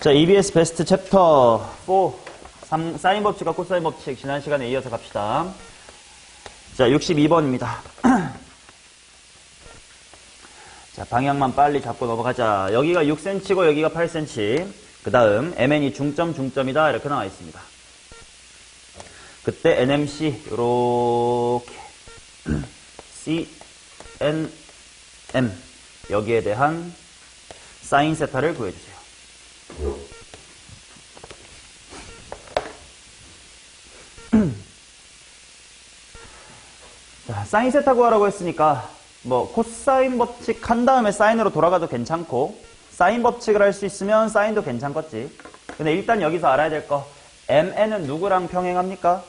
자, EBS 베스트 챕터 4 사인 법칙과 코사인 법칙 지난 시간에 이어서 갑시다. 자, 62번입니다. 자, 방향만 빨리 잡고 넘어가자. 여기가 6cm고 여기가 8cm. 그 다음 MN이 중점이다 이렇게 나와 있습니다. 그때 NMC 요렇게 CNM 여기에 대한 사인 세타를 구해주세요. 자, 사인 세타 구하라고 했으니까 뭐 코사인 법칙 한 다음에 사인으로 돌아가도 괜찮고 사인 법칙을 할 수 있으면 사인도 괜찮겠지. 근데 일단 여기서 알아야 될 거 MN은 누구랑 평행합니까?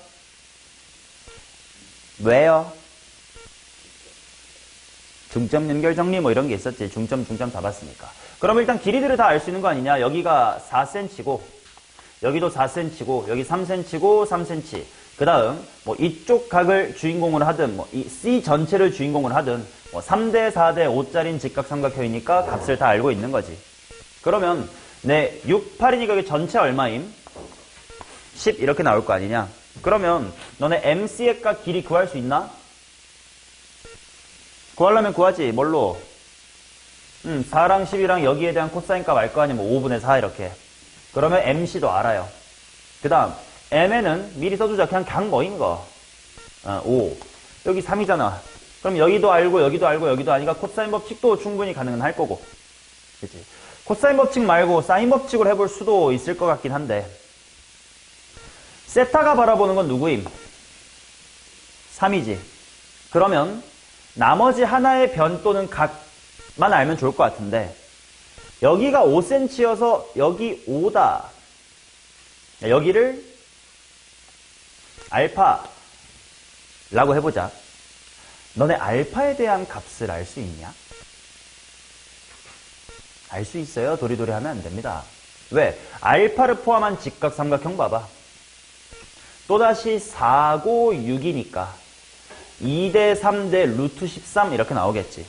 왜요? 중점 연결 정리 뭐 이런 게 있었지. 중점 잡았으니까. 그럼 일단 길이들을 다 알 수 있는 거 아니냐. 여기가 4cm고 여기도 4cm고 여기 3cm고 3cm. 그 다음 뭐 이쪽 각을 주인공으로 하든 뭐 이 C 전체를 주인공으로 하든 뭐 3대 4대 5짜리인 직각삼각형이니까 값을 다 알고 있는 거지. 그러면 내 6, 8이니까 이게 전체 얼마임? 10 이렇게 나올 거 아니냐. 그러면 너네 MC의 값 길이 구할 수 있나? 구하려면 구하지. 뭘로? 4랑 10이랑 여기에 대한 코사인 값 알 거 아니면 5분의 4 이렇게. 그러면 MC도 알아요. 그 다음 MN은 미리 써주자. 그냥 뭐인 거? 5. 여기 3이잖아. 그럼 여기도 알고 여기도 알고 여기도 아니까 코사인 법칙도 충분히 가능은 할 거고. 그치? 코사인 법칙 말고 사인 법칙으로 해볼 수도 있을 것 같긴 한데 세타가 바라보는 건 누구임? 3이지. 그러면 나머지 하나의 변 또는 각만 알면 좋을 것 같은데 여기가 5cm여서 여기 5다. 여기를 알파라고 해보자. 너네 알파에 대한 값을 알 수 있냐? 알 수 있어요. 도리도리 하면 안 됩니다. 왜? 알파를 포함한 직각삼각형 봐봐. 또다시 4고 6이니까 2대 3대 루트 13 이렇게 나오겠지.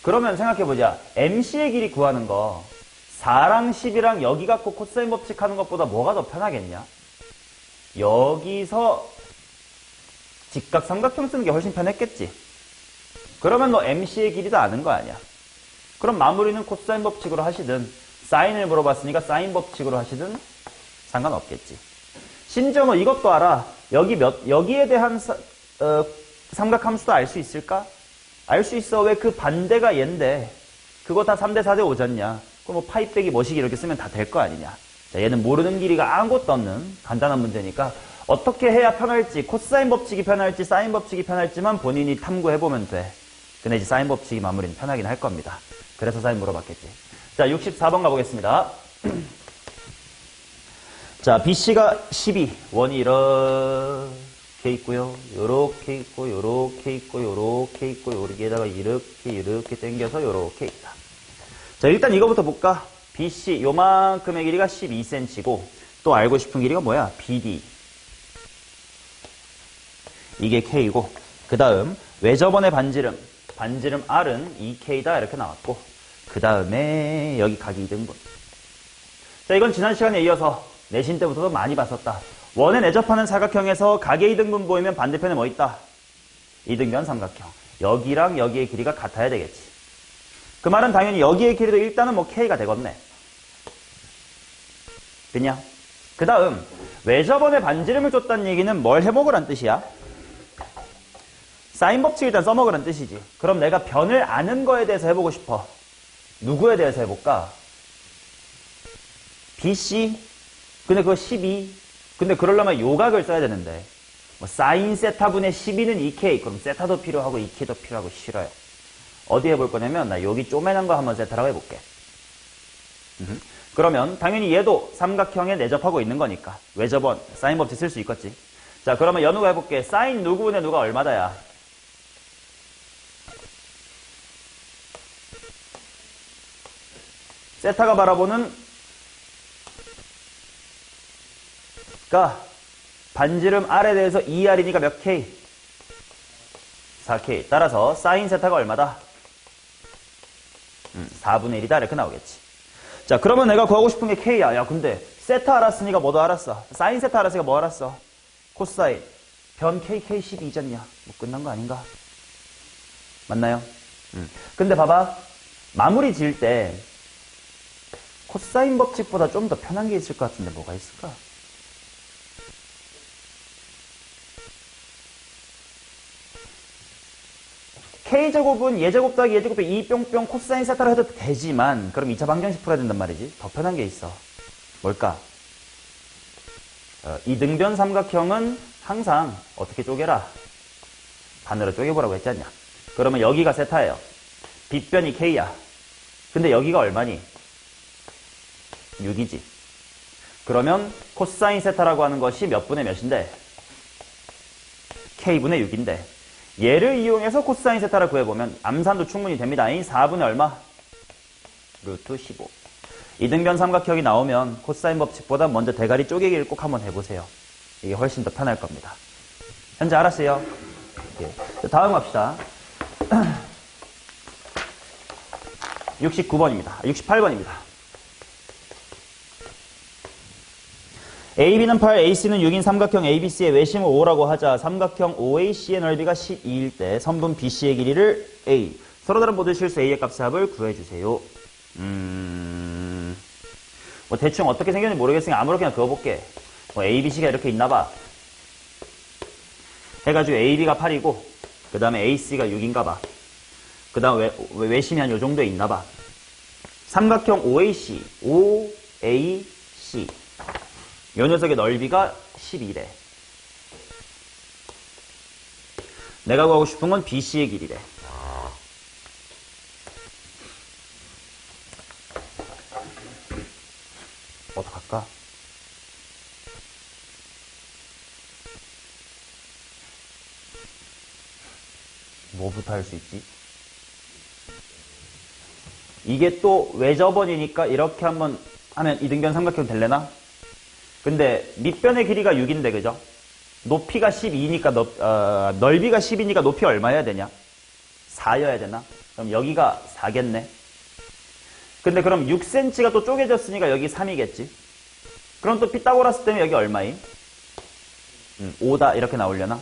그러면 생각해보자. MC의 길이 구하는 거 4랑 10이랑 여기 갖고 코사인 법칙 하는 것보다 뭐가 더 편하겠냐? 여기서 직각삼각형 쓰는 게 훨씬 편했겠지. 그러면 너 MC의 길이도 아는 거 아니야. 그럼 마무리는 코사인 법칙으로 하시든 사인을 물어봤으니까 사인 법칙으로 하시든 상관없겠지. 심지어 뭐 이것도 알아. 여기에 대한 삼각함수도 알 수 있을까? 알 수 있어. 왜? 그 반대가 얘인데 그거 다 3대 4대 5잖냐. 그럼 뭐 파이 빼기 뭐시기 이렇게 쓰면 다 될 거 아니냐. 자, 얘는 모르는 길이가 아무것도 없는 간단한 문제니까 어떻게 해야 편할지, 코사인 법칙이 편할지 사인 법칙이 편할지만 본인이 탐구해보면 돼. 근데 이제 사인 법칙이 마무리는 편하긴 할 겁니다. 그래서 사인 물어봤겠지. 자, 64번 가보겠습니다. 자, BC가 12, 원이 이렇게 있고요. 요렇게 있고, 요렇게 있고, 요렇게 있고, 여기에다가 이렇게 당겨서 요렇게 있다. 자, 일단 이거부터 볼까? BC, 요만큼의 길이가 12cm고, 또 알고 싶은 길이가 뭐야? BD. 이게 K고, 그 다음, 외접원의 반지름 R은 2K다, 이렇게 나왔고, 그 다음에, 여기 각이 2등분. 자, 이건 지난 시간에 이어서 내신 때부터도 많이 봤었다. 원에 내접하는 사각형에서 각의 2등분 보이면 반대편에 뭐 있다? 이등변 삼각형. 여기랑 여기의 길이가 같아야 되겠지. 그 말은 당연히 여기의 길이도 일단은 뭐 K가 되겠네. 그냥. 그 다음, 외접원의 반지름을 줬다는 얘기는 뭘 해먹으란 뜻이야? 사인 법칙 일단 써먹으란 뜻이지. 그럼 내가 변을 아는 거에 대해서 해보고 싶어. 누구에 대해서 해볼까? BC. 근데 그거 12. 근데 그러려면 요각을 써야 되는데. 뭐 사인 세타분의 12는 2K. 그럼 세타도 필요하고 2K도 필요하고 싫어요. 어디 해볼 거냐면 나 여기 쪼매난 거 한번 세타라고 해볼게. 그러면 당연히 얘도 삼각형에 내접하고 있는 거니까 외접원, 사인 법칙 쓸 수 있겠지. 자, 그러면 연우가 해볼게. 사인 누구분의 누가 얼마다야? 세타가 바라보는 반지름 R에 대해서 2R이니까 몇 K? 4K. 따라서 사인 세타가 얼마다? 4분의 1이다 이렇게 나오겠지. 자, 그러면 내가 구하고 싶은 게 K야. 야, 근데 세타 알았으니까 뭐도 알았어. 사인 세타 알았으니까 뭐 알았어? 코사인. 변 KK12잖냐. 뭐 끝난 거 아닌가? 맞나요? 근데 봐봐. 마무리 지을 때 코사인 법칙보다 좀 더 편한 게 있을 것 같은데 뭐가 있을까? K제곱은 예제곱 더하기 예제곱에 2뿅뿅 코사인 세타로 해도 되지만 그럼 2차 방정식 풀어야 된단 말이지. 더 편한 게 있어. 뭘까? 이등변 삼각형은 항상 어떻게 쪼개라? 반으로 쪼개보라고 했지 않냐? 그러면 여기가 세타예요. 빗변이 K야. 근데 여기가 얼마니? 6이지. 그러면 코사인 세타라고 하는 것이 몇 분의 몇인데? K분의 6인데 얘를 이용해서 코사인 세타를 구해보면 암산도 충분히 됩니다. 4분의 얼마? 루트 15. 이등변 삼각형이 나오면 코사인 법칙보다 먼저 대가리 쪼개기를 꼭 한번 해보세요. 이게 훨씬 더 편할 겁니다. 현재 알았어요? 예. 다음 갑시다. 69번입니다. 68번입니다. AB는 8, AC는 6인 삼각형 ABC의 외심을 5라고 하자. 삼각형 OAC의 넓이가 12일 때 선분 BC의 길이를 A. 서로 다른 모든 실수 A의 값의 합을 구해주세요. 뭐 대충 어떻게 생겼는지 모르겠으니까 아무렇게나 그어볼게. 뭐 ABC가 이렇게 있나봐. 해가지고 AB가 8이고 그 다음에 AC가 6인가봐. 그 다음 외심이 한 요정도에 있나봐. 삼각형 OAC, OAC. 요 녀석의 넓이가 12래. 내가 구하고 싶은 건 BC의 길이래. 어떡할까? 뭐부터 할 수 있지? 이게 또 외접원이니까 이렇게 한번 하면 이등변 삼각형 될래나? 근데 밑변의 길이가 6인데 그죠? 높이가 12니까 넓이가 10이니까 높이 얼마여야 되냐? 4여야 되나? 그럼 여기가 4겠네. 근데 그럼 6cm가 또 쪼개졌으니까 여기 3이겠지? 그럼 또 피타고라스 때문에 여기 얼마임? 5다 이렇게 나오려나?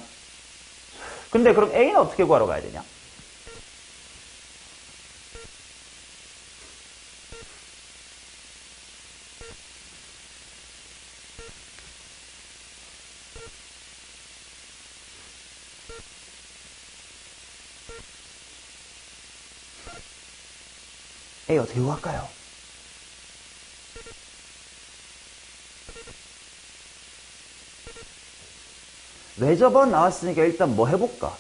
근데 그럼 A는 어떻게 구하러 가야 되냐? A 어떻게 구할까요? 외접원 나왔으니까 일단 뭐 해볼까?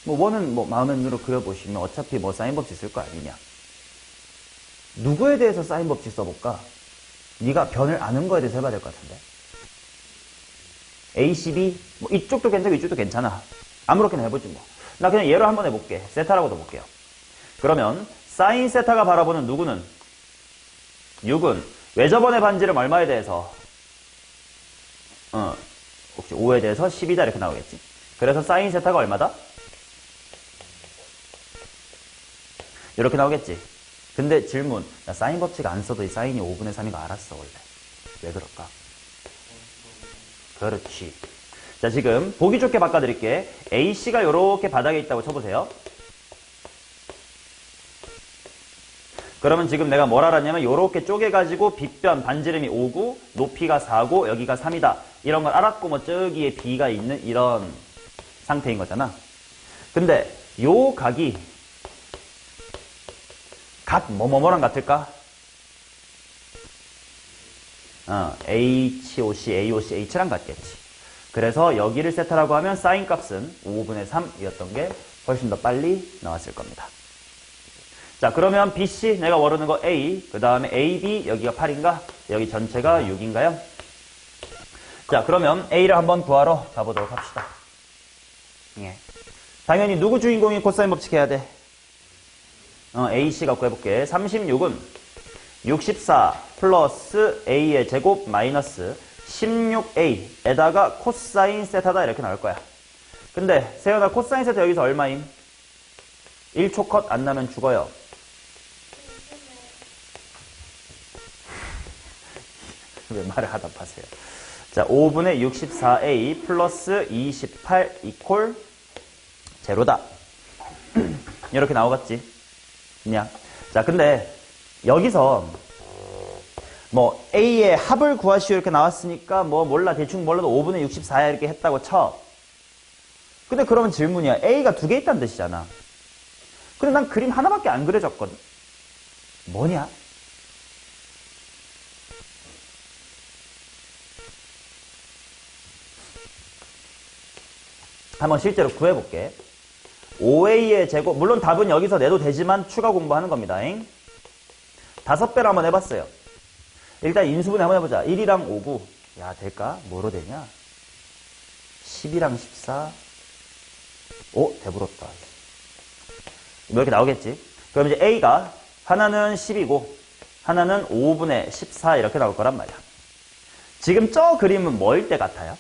뭐 원은 뭐 마음의 눈으로 그려보시면 어차피 뭐 사인 법칙 쓸 거 아니냐? 누구에 대해서 사인 법칙 써볼까? 네가 변을 아는 거에 대해서 해봐야 될 것 같은데. A, C, B 뭐 이쪽도 괜찮고 이쪽도 괜찮아. 아무렇게나 해보지 뭐. 나 그냥 얘로 한번 해볼게. 세타라고도 볼게요. 그러면 사인 세타가 바라보는 누구는? 6은 외접원의 반지름 얼마에 대해서? 혹시 5에 대해서 10이다 이렇게 나오겠지. 그래서 사인 세타가 얼마다? 이렇게 나오겠지. 근데 질문, 나 사인 법칙 안 써도 이 사인이 5분의 3인 거 알았어 원래. 왜 그럴까? 그렇지. 자, 지금 보기 좋게 바꿔드릴게. AC가 이렇게 바닥에 있다고 쳐보세요. 그러면 지금 내가 뭘 알았냐면 이렇게 쪼개가지고 빗변 반지름이 5고 높이가 4고 여기가 3이다. 이런 걸 알았고 뭐 저기에 B가 있는 이런 상태인 거잖아. 근데 요 각이 각 뭐뭐뭐랑 같을까? HOC, AOC, H랑 같겠지. 그래서 여기를 세타라고 하면 사인 값은 5분의 3이었던 게 훨씬 더 빨리 나왔을 겁니다. 자, 그러면 BC 내가 모르는 거 A, 그 다음에 AB 여기가 8인가? 여기 전체가 6인가요? 자, 그러면 A를 한번 구하러 가보도록 합시다. 예. 당연히 누구 주인공이 코사인 법칙 해야 돼? AC가 구해볼게. 36은 64 플러스 A의 제곱 마이너스 16A에다가 코사인 세타다 이렇게 나올 거야. 근데 세연아 코사인 세타 여기서 얼마임? 1초 컷 안 나면 죽어요. 왜 말을 하다 파세요. 자, 5분의 64a 플러스 28 이퀄 제로다. 이렇게 나오겠지. 그냥. 자, 근데 여기서 뭐 a의 합을 구하시오 이렇게 나왔으니까 뭐 몰라 대충 몰라도 5분의 64야 이렇게 했다고 쳐. 근데 그러면 질문이야. a가 두 개 있다는 뜻이잖아. 근데 난 그림 하나밖에 안 그려졌거든. 뭐냐? 한번 실제로 구해볼게. 5a의 제곱, 물론 답은 여기서 내도 되지만 추가 공부하는 겁니다. 5배로 한번 해봤어요. 일단 인수분해 한번 해보자. 1이랑 5, 9. 야, 될까? 뭐로 되냐? 10이랑 14. 오, 배부럽다. 뭐 이렇게 나오겠지? 그럼 이제 a가 하나는 10이고 하나는 5분의 14 이렇게 나올 거란 말이야. 지금 저 그림은 뭐일 때 같아요?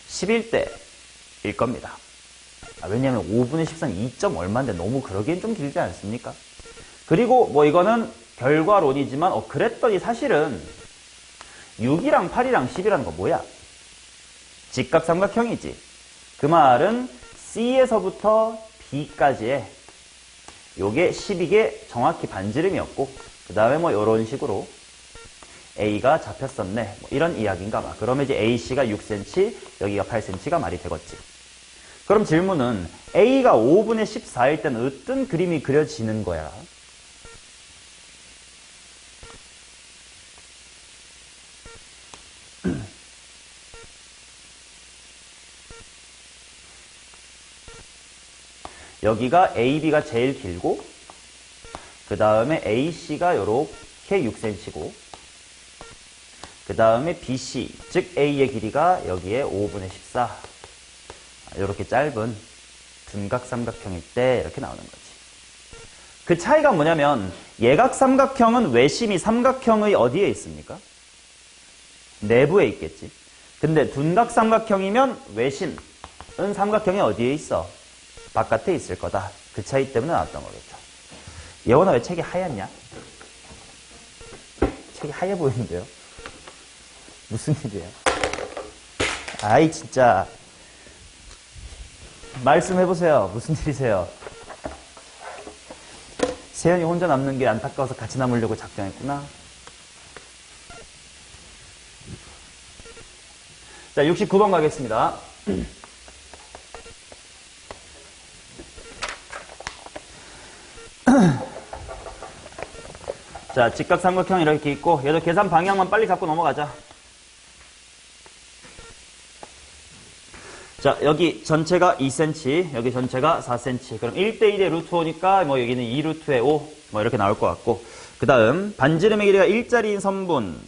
(11대)일 겁니다. 왜냐면 5분의 14는 2점 얼마인데 너무 그러기엔 좀 길지 않습니까? 그리고 뭐 이거는 결과론이지만 그랬더니 사실은 6이랑 8이랑 10이라는 거 뭐야? 직각삼각형이지. 그 말은 C에서부터 B까지의 요게 12개 정확히 반지름이었고 그 다음에 뭐 이런 식으로 A가 잡혔었네. 뭐 이런 이야기인가 봐. 그러면 이제 AC가 6cm, 여기가 8cm가 말이 되겠지. 그럼 질문은 A가 5분의 14일 때는 어떤 그림이 그려지는 거야? 여기가 AB가 제일 길고 그 다음에 AC가 이렇게 6cm고 그 다음에 BC, 즉 A의 길이가 여기에 5분의 14 이렇게 짧은 둔각삼각형일 때 이렇게 나오는 거지. 그 차이가 뭐냐면 예각삼각형은 외심이 삼각형의 어디에 있습니까? 내부에 있겠지. 근데 둔각삼각형이면 외심은 삼각형이 어디에 있어? 바깥에 있을 거다. 그 차이 때문에 나왔던 거겠죠. 예원아 왜 책이 하얗냐? 책이 하얘 보이는데요? 무슨 일이에요? 아이 진짜 말씀해보세요. 무슨 일이세요? 세연이 혼자 남는 게 안타까워서 같이 남으려고 작정했구나. 자, 69번 가겠습니다. 자, 직각삼각형 이렇게 있고 얘도 계산 방향만 빨리 잡고 넘어가자. 자, 여기 전체가 2cm, 여기 전체가 4cm. 그럼 1대1의 루트 5니까 뭐 여기는 2루트의 5, 뭐 이렇게 나올 것 같고. 그 다음 반지름의 길이가 1짜리인 선분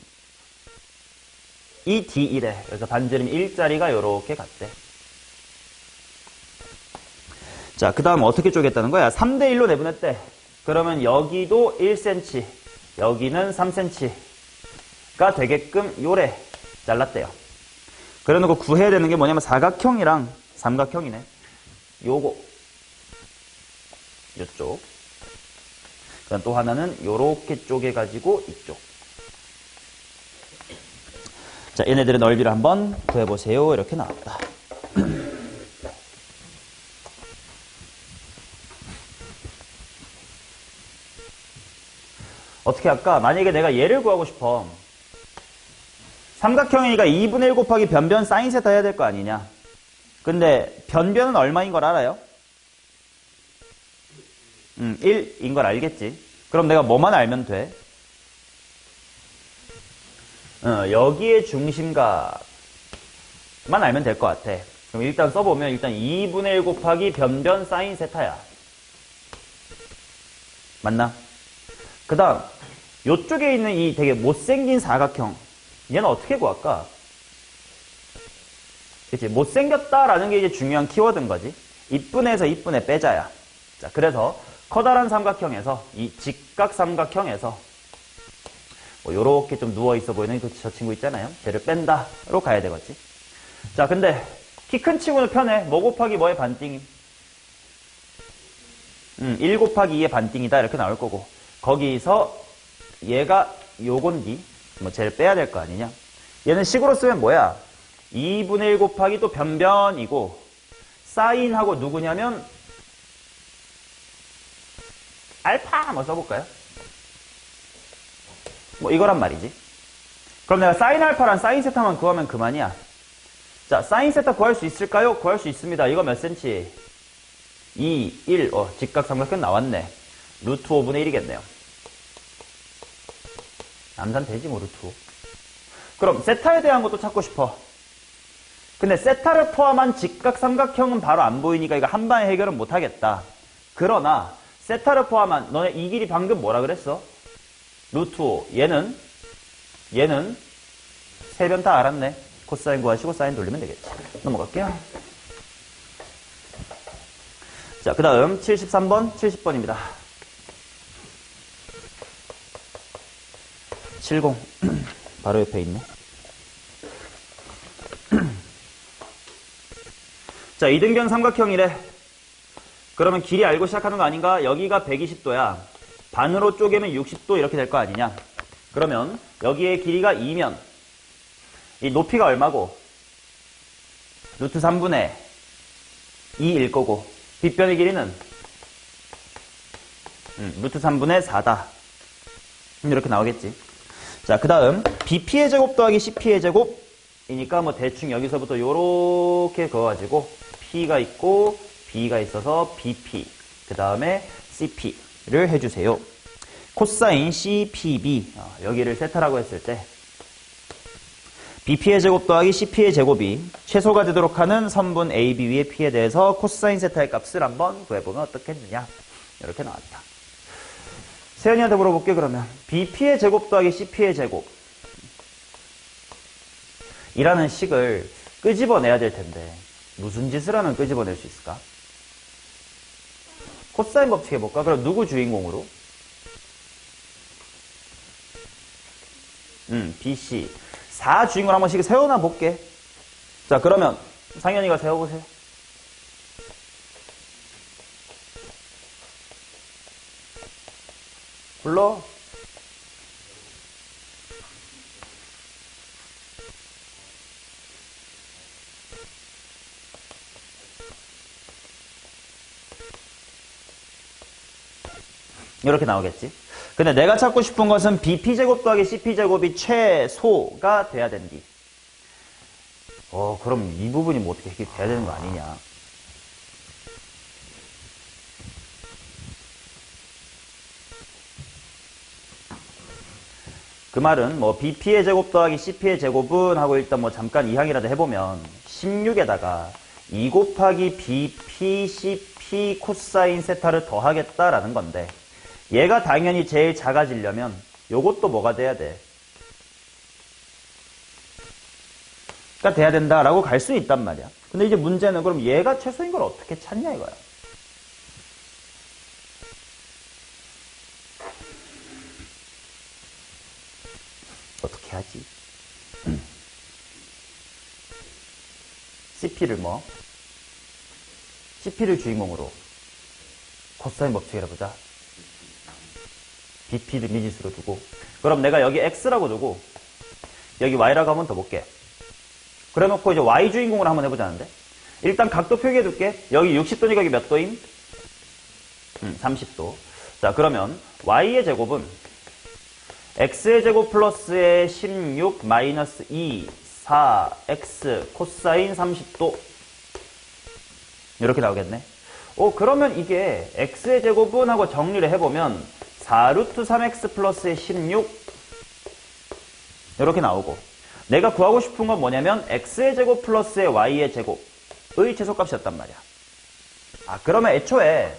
이 D1에 그래서 반지름 1짜리가 이렇게 같대. 자, 그 다음 어떻게 쪼갰다는 거야? 3대1로 내분했대. 그러면 여기도 1cm, 여기는 3cm가 되게끔 요래 잘랐대요. 그래 놓고 구해야 되는 게 뭐냐면 사각형이랑 삼각형이네. 요거 요쪽. 그다음 또 하나는 요렇게 쪼개가지고 이쪽. 자, 얘네들의 넓이를 한번 구해보세요. 이렇게 나왔다. 어떻게 할까? 만약에 내가 얘를 구하고 싶어. 삼각형이니까 2분의 1 곱하기 변변 사인 세타 해야 될 거 아니냐. 근데 변변은 얼마인 걸 알아요? 1인 걸 알겠지. 그럼 내가 뭐만 알면 돼? 여기에 중심각만 알면 될 것 같아. 그럼 일단 써보면 일단 2분의 1 곱하기 변변 사인 세타야. 맞나? 그 다음 요쪽에 있는 이 되게 못생긴 사각형 얘는 어떻게 구할까? 그치? 못생겼다라는 게 이제 중요한 키워드인 거지. 이쁜에서 이쁜에 빼자야. 자, 그래서 커다란 삼각형에서 이 직각 삼각형에서 뭐 요렇게 좀 누워있어 보이는 저 친구 있잖아요. 쟤를 뺀다로 가야 되겠지. 자, 근데 키 큰 친구는 편해. 뭐 곱하기 뭐의 반띵임? 1 곱하기 2의 반띵이다 이렇게 나올 거고 거기서 얘가 요건디 뭐 쟤를 빼야 될 거 아니냐. 얘는 식으로 쓰면 뭐야? 2분의 1 곱하기 또 변변이고 사인하고 누구냐면 알파 한번 써볼까요? 뭐 이거란 말이지. 그럼 내가 사인 알파랑 사인 세타만 구하면 그만이야. 자, 사인 세타 구할 수 있을까요? 구할 수 있습니다. 이거 몇 센치? 2, 1, 직각삼각형 나왔네. 루트 5분의 1이겠네요. 암산 되지 뭐 루트 5. 그럼 세타에 대한 것도 찾고 싶어. 근데 세타를 포함한 직각삼각형은 바로 안 보이니까 이거 한 방에 해결은 못하겠다. 그러나 세타를 포함한 너네 이 길이 방금 뭐라 그랬어? 루트 5. 얘는 세 변 다 알았네. 코사인 구하시고 사인 돌리면 되겠지. 넘어갈게요. 자, 그 다음 73번, 70번입니다. 70. 바로 옆에 있네. 자, 이등변 삼각형이래. 그러면 길이 알고 시작하는 거 아닌가? 여기가 120도야. 반으로 쪼개면 60도 이렇게 될 거 아니냐? 그러면 여기에 길이가 2면 이 높이가 얼마고? 루트 3분의 2일 거고 빗변의 길이는 루트 3분의 4다. 이렇게 나오겠지. 자, 그 다음 BP의 제곱 더하기 CP의 제곱이니까 뭐 대충 여기서부터 요렇게 그어가지고 P가 있고 B가 있어서 BP 그 다음에 CP를 해주세요. 코사인 CPB 여기를 세타라고 했을 때 BP의 제곱 더하기 CP의 제곱이 최소가 되도록 하는 선분 AB 위의 P에 대해서 코사인 세타의 값을 한번 구해보면 어떻겠느냐. 이렇게 나왔다. 세연이한테 물어볼게. 그러면 BP의 제곱 더하기 CP의 제곱 이라는 식을 끄집어내야 될 텐데 무슨 짓을 하면 끄집어낼 수 있을까? 코사인 법칙 해볼까? 그럼 누구 주인공으로? BC 4 주인공 한 번씩 세워놔 볼게. 자, 그러면 상현이가 세워보세요. 불러. 이렇게 나오겠지. 근데 내가 찾고 싶은 것은 BP제곱 더하기 CP제곱이 최소가 돼야 된디. 그럼 이 부분이 뭐 어떻게 돼야 되는 거 아니냐. 그 말은 뭐 BP의 제곱 더하기 CP의 제곱은 하고 일단 뭐 잠깐 이항이라도 해보면 16에다가 2 곱하기 BP, CP 코사인 세타를 더하겠다라는 건데 얘가 당연히 제일 작아지려면 요것도 뭐가 돼야 돼? 가 돼야 된다라고 갈 수 있단 말이야. 근데 이제 문제는 그럼 얘가 최소인 걸 어떻게 찾냐 이거야. 어떻게 하지? CP를 뭐? CP를 주인공으로 코사인 법칙을 해보자. BP를 미지수로 두고 그럼 내가 여기 X라고 두고 여기 Y라고 한번 더 볼게. 그래 놓고 이제 Y 주인공으로 한번 해보자는데 일단 각도 표기해 둘게. 여기 60도니까 여기 몇 도임? 30도. 자, 그러면 Y의 제곱은 X의 제곱 플러스의 16 마이너스 2 4 X 코사인 30도 이렇게 나오겠네. 그러면 이게 X의 제곱은 하고 정리를 해보면 4루트 3X 플러스의 16 이렇게 나오고 내가 구하고 싶은 건 뭐냐면 X의 제곱 플러스의 Y의 제곱의 최소값이었단 말이야. 그러면 애초에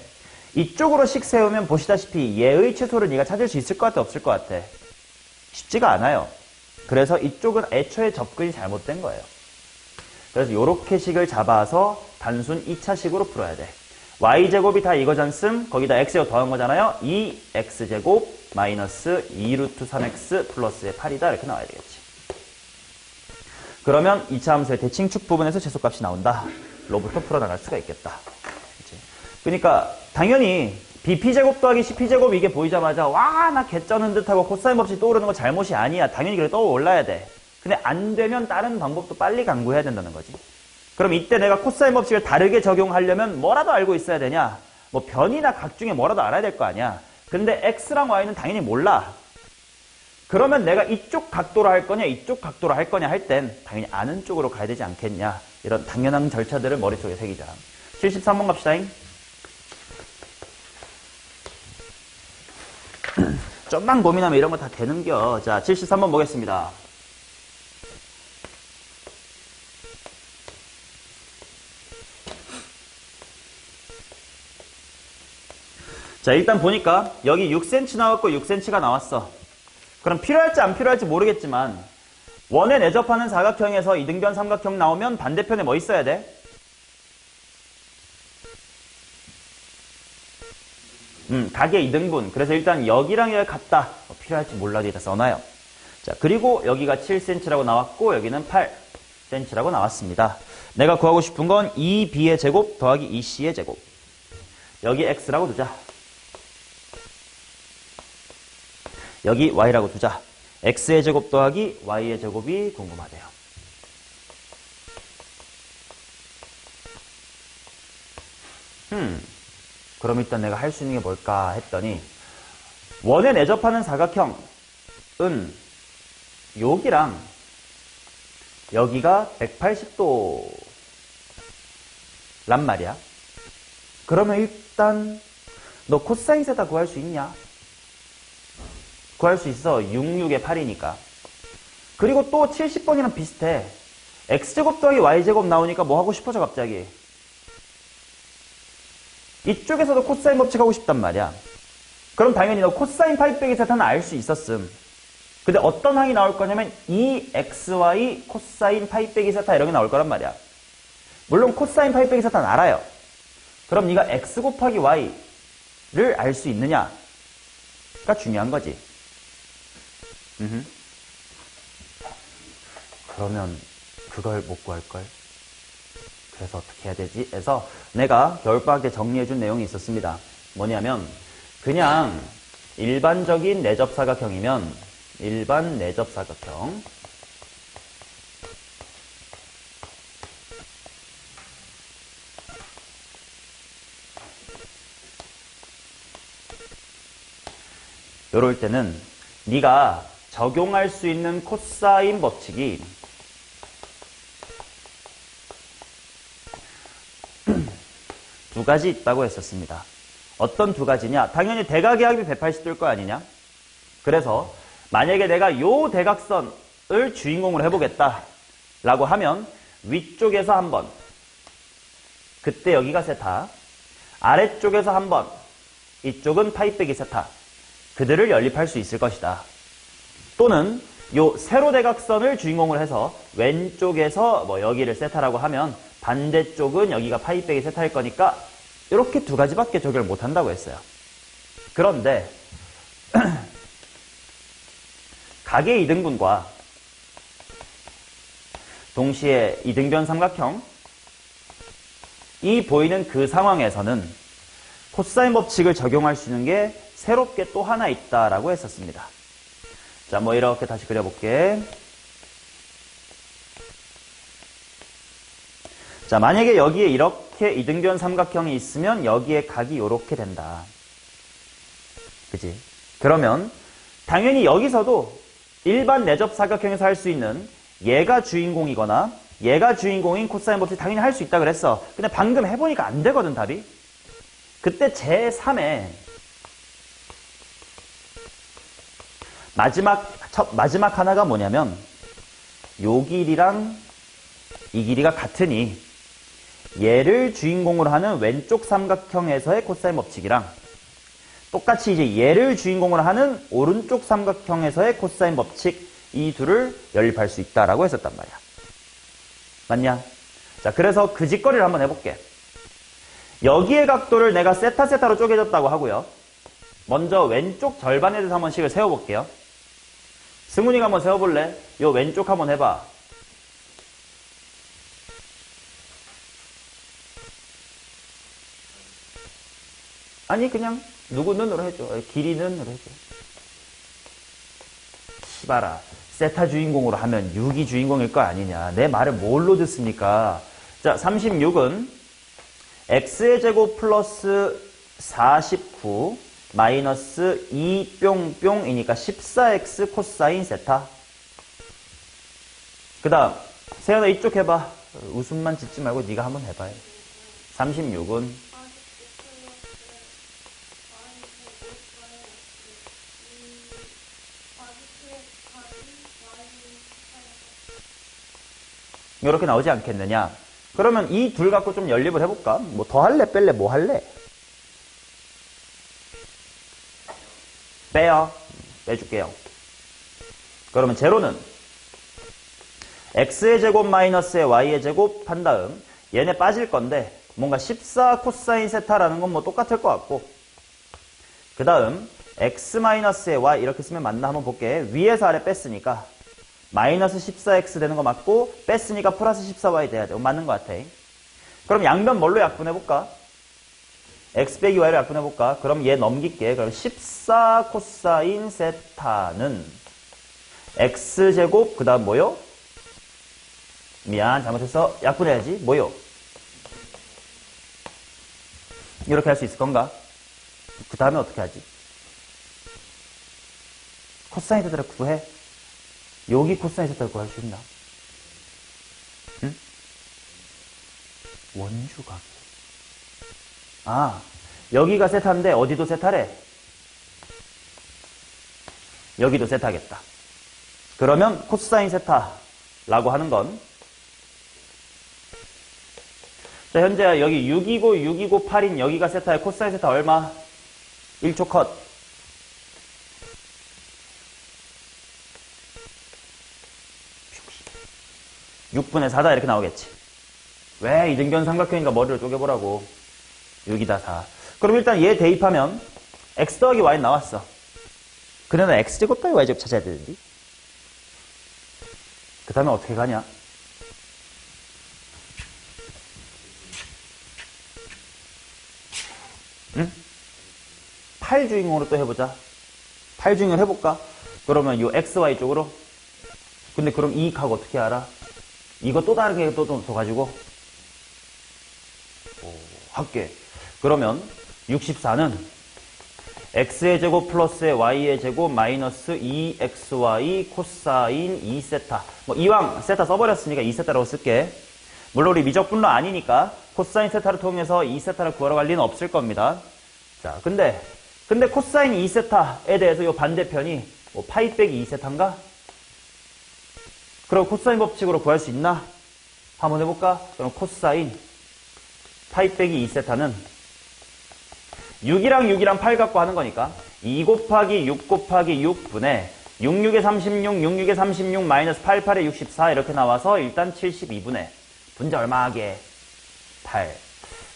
이쪽으로 식 세우면 보시다시피 얘의 최소를 네가 찾을 수 있을 것 같아 없을 것 같아? 쉽지가 않아요. 그래서 이쪽은 애초에 접근이 잘못된 거예요. 그래서 이렇게 식을 잡아서 단순 2차식으로 풀어야 돼. y제곱이 다 이거잖음. 거기다 x제곱 더한 거잖아요. 2x제곱 마이너스 2루트 3x 플러스의 8이다. 이렇게 나와야 되겠지. 그러면 2차 함수의 대칭축 부분에서 최소값이 나온다. 로부터 풀어나갈 수가 있겠다. 그러니까 당연히 bp제곱 더하기 cp제곱 이게 보이자마자 와, 나 개쩌는 듯하고 코사인 법칙 떠오르는 거 잘못이 아니야. 당연히 그래 떠올라야 돼. 근데 안 되면 다른 방법도 빨리 강구해야 된다는 거지. 그럼 이때 내가 코사인 법칙을 다르게 적용하려면 뭐라도 알고 있어야 되냐? 뭐 변이나 각 중에 뭐라도 알아야 될 거 아니야. 근데 x랑 y는 당연히 몰라. 그러면 내가 이쪽 각도로 할 거냐 이쪽 각도로 할 거냐 할 땐 당연히 아는 쪽으로 가야 되지 않겠냐. 이런 당연한 절차들을 머릿속에 새기자. 73번 갑시다잉. 좀만 고민하면 이런 거 다 되는겨. 자, 73번 보겠습니다. 자, 일단 보니까 여기 6cm 나왔고 6cm가 나왔어. 그럼 필요할지 안 필요할지 모르겠지만 원에 내접하는 사각형에서 이등변 삼각형 나오면 반대편에 뭐 있어야 돼? 각의 이등분. 그래서 일단 여기랑 여기 같다. 필요할지 몰라도 일단 써놔요. 자, 그리고 여기가 7cm라고 나왔고 여기는 8cm라고 나왔습니다. 내가 구하고 싶은 건 2b의 제곱 더하기 2c의 제곱. 여기 x라고 두자. 여기 y라고 두자. x의 제곱 더하기 y의 제곱이 궁금하대요. 그럼 일단 내가 할 수 있는 게 뭘까 했더니 원에 내접하는 사각형은 여기랑 여기가 180도 란 말이야. 그러면 일단 너 코사인 세타 구할 수 있냐? 구할 수 있어. 66에 8이니까. 그리고 또 70번이랑 비슷해. x제곱 더하기 y제곱 나오니까 뭐 하고 싶어져 갑자기? 이쪽에서도 코사인 법칙 하고 싶단 말이야. 그럼 당연히 너 코사인 파이 빼기 세타는 알 수 있었음. 근데 어떤 항이 나올 거냐면 2xy 코사인 파이 빼기 세타 이런 게 나올 거란 말이야. 물론 코사인 파이 빼기 세타는 알아요. 그럼 네가 x 곱하기 y를 알 수 있느냐가 중요한 거지. 그러면 그걸 못 구할걸? 그래서 어떻게 해야 되지? 해서 내가 겨울방학 때 정리해준 내용이 있었습니다. 뭐냐면 그냥 일반적인 내접사각형이면 일반 내접사각형 요럴 때는 네가 적용할 수 있는 코사인 법칙이 두 가지 있다고 했었습니다. 어떤 두 가지냐? 당연히 대각의 합이 180도일 거 아니냐? 그래서 만약에 내가 요 대각선을 주인공으로 해보겠다 라고 하면 위쪽에서 한 번, 그때 여기가 세타, 아래쪽에서 한 번, 이쪽은 파이 빼기 세타, 그들을 연립할 수 있을 것이다. 또는 요 세로 대각선을 주인공으로 해서 왼쪽에서 뭐 여기를 세타라고 하면 반대쪽은 여기가 파이 빼기 세타일 거니까 이렇게 두 가지밖에 적용을 못한다고 했어요. 그런데 각의 이등분과 동시에 이등변 삼각형 이 보이는 그 상황에서는 코사인 법칙을 적용할 수 있는 게 새롭게 또 하나 있다라고 했었습니다. 자, 뭐 이렇게 다시 그려볼게. 자, 만약에 여기에 이렇게 이등변 삼각형이 있으면 여기에 각이 이렇게 된다. 그지? 그러면 당연히 여기서도 일반 내접 사각형에서 할 수 있는 얘가 주인공이거나 얘가 주인공인 코사인 법칙 당연히 할 수 있다 그랬어. 근데 방금 해보니까 안 되거든, 답이. 그때 제3에 마지막 하나가 뭐냐면 요 길이랑 이 길이가 같으니 얘를 주인공으로 하는 왼쪽 삼각형에서의 코사인 법칙이랑 똑같이 이제 얘를 주인공으로 하는 오른쪽 삼각형에서의 코사인 법칙 이 둘을 연립할 수 있다라고 했었단 말이야. 맞냐? 자, 그래서 그 짓거리를 한번 해볼게. 여기의 각도를 내가 세타로 쪼개졌다고 하고요. 먼저 왼쪽 절반에 대해서 한번 식을 세워볼게요. 승훈이가 한번 세워볼래? 요 왼쪽 한번 해봐. 아니 그냥 누구는으로 해줘. 길이는으로 해줘. 시바라. 세타 주인공으로 하면 6이 주인공일 거 아니냐. 내 말을 뭘로 듣습니까? 자, 36은 x의 제곱 플러스 49 마이너스 2 뿅뿅이니까 14x 코사인 세타. 그 다음 세연아 이쪽 해봐. 웃음만 짓지 말고 네가 한번 해봐요. 36은 이렇게 나오지 않겠느냐. 그러면 이 둘 갖고 좀 연립을 해볼까? 뭐 더 할래 뺄래 뭐 할래? 빼요. 빼줄게요. 그러면 제로는 x의 제곱 마이너스의 y의 제곱 한 다음 얘네 빠질 건데 뭔가 14 코사인 세타라는 건 뭐 똑같을 것 같고 그 다음 x 마이너스의 y 이렇게 쓰면 맞나 한번 볼게. 위에서 아래 뺐으니까 마이너스 14x 되는 거 맞고 뺐으니까 플러스 14y 돼야 돼. 맞는 것 같아. 그럼 양변 뭘로 약분해볼까? x 빼기 y로 약분해볼까? 그럼 얘 넘길게. 그럼 14 코사인 세타는 x제곱 그 다음 뭐요? 미안 잘못했어. 약분해야지. 뭐요? 이렇게 할 수 있을 건가? 그 다음에 어떻게 하지? 코사인 세타를 구해. 여기 코사인 세타를 구할 수 있나? 응? 원주각. 아, 여기가 세타인데 어디도 세타래? 여기도 세타겠다. 그러면 코사인 세타라고 하는 건 자, 현재 여기 6이고 6이고 8인 여기가 세타에 코사인 세타 얼마? 1초 컷. 6분의 4다 이렇게 나오겠지. 왜 이등변 삼각형인가 머리를 쪼개보라고. 6이다 4. 그럼 일단 얘 대입하면 x 더하기 y는 나왔어. 그러면 x제곱 더하기 y제곱 찾아야 되는데. 그 다음에 어떻게 가냐? 응? 8 주인공으로 또 해보자. 8 주인공을 해볼까? 그러면 요 xy 쪽으로. 근데 그럼 이 각 어떻게 알아? 이거 또 다르게 또 가지고 할게. 그러면 64는 x의 제곱 플러스의 y의 제곱 마이너스 2xy 코사인 2세타. 뭐 이왕 세타 써버렸으니까 2세타라고 쓸게. 물론 우리 미적분로 아니니까 코사인 세타를 통해서 2세타를 구하러 갈 리는 없을 겁니다. 자, 근데 코사인 2세타에 대해서 이 반대편이 뭐 파이 빼기 2세타인가? 그럼 코사인 법칙으로 구할 수 있나? 한번 해볼까? 그럼 코사인 파이 빼기 2세타는 6이랑 8 갖고 하는 거니까 2 곱하기 6 곱하기 6분의 66에 36, 66에 36 마이너스 88에 64 이렇게 나와서 일단 72분의 분자 얼마 하게? 8.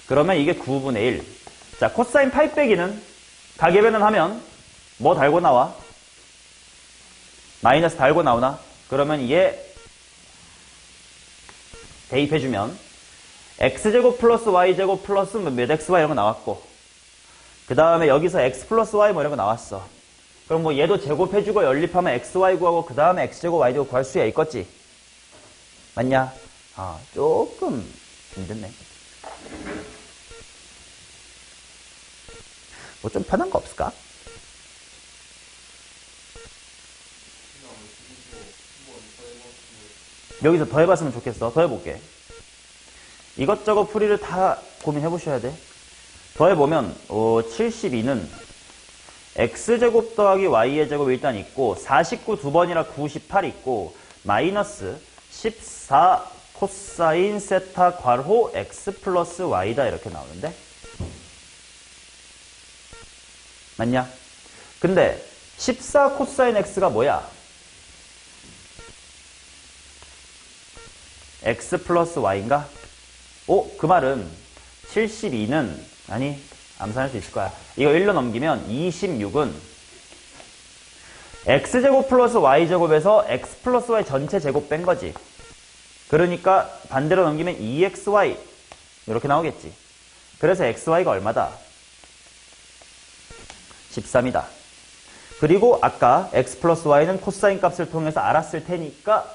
그러면 이게 9분의 1. 자, 코사인 파이 빼기는 가계변을 하면 뭐 달고 나와? 마이너스 달고 나오나? 그러면 얘 대입해주면 x제곱 플러스 y제곱 플러스 몇 xy 이런 거 나왔고 그 다음에 여기서 x 플러스 y 뭐 이런 거 나왔어. 그럼 뭐 얘도 제곱해주고 연립하면 xy 구하고 그 다음에 x제곱 y제곱 구할 수야 있겠지. 맞냐? 아, 조금 힘드네. 뭐 좀 편한 거 없을까? 여기서 더 해봤으면 좋겠어. 더 해볼게. 이것저것 풀이를 다 고민해보셔야 돼. 더 해보면 72는 x제곱 더하기 y의 제곱 일단 있고 49 두 번이라 98 있고 마이너스 14 코사인 세타 괄호 x 플러스 y다 이렇게 나오는데 맞냐? 근데 14 코사인 x가 뭐야? x 플러스 y인가? 그 말은 72는 아니 암산할 수 있을 거야. 이거 1로 넘기면 26은 x제곱 플러스 y제곱에서 x 플러스 y 전체 제곱 뺀 거지. 그러니까 반대로 넘기면 2xy 이렇게 나오겠지. 그래서 xy가 얼마다? 13이다. 그리고 아까 x 플러스 y는 코사인 값을 통해서 알았을 테니까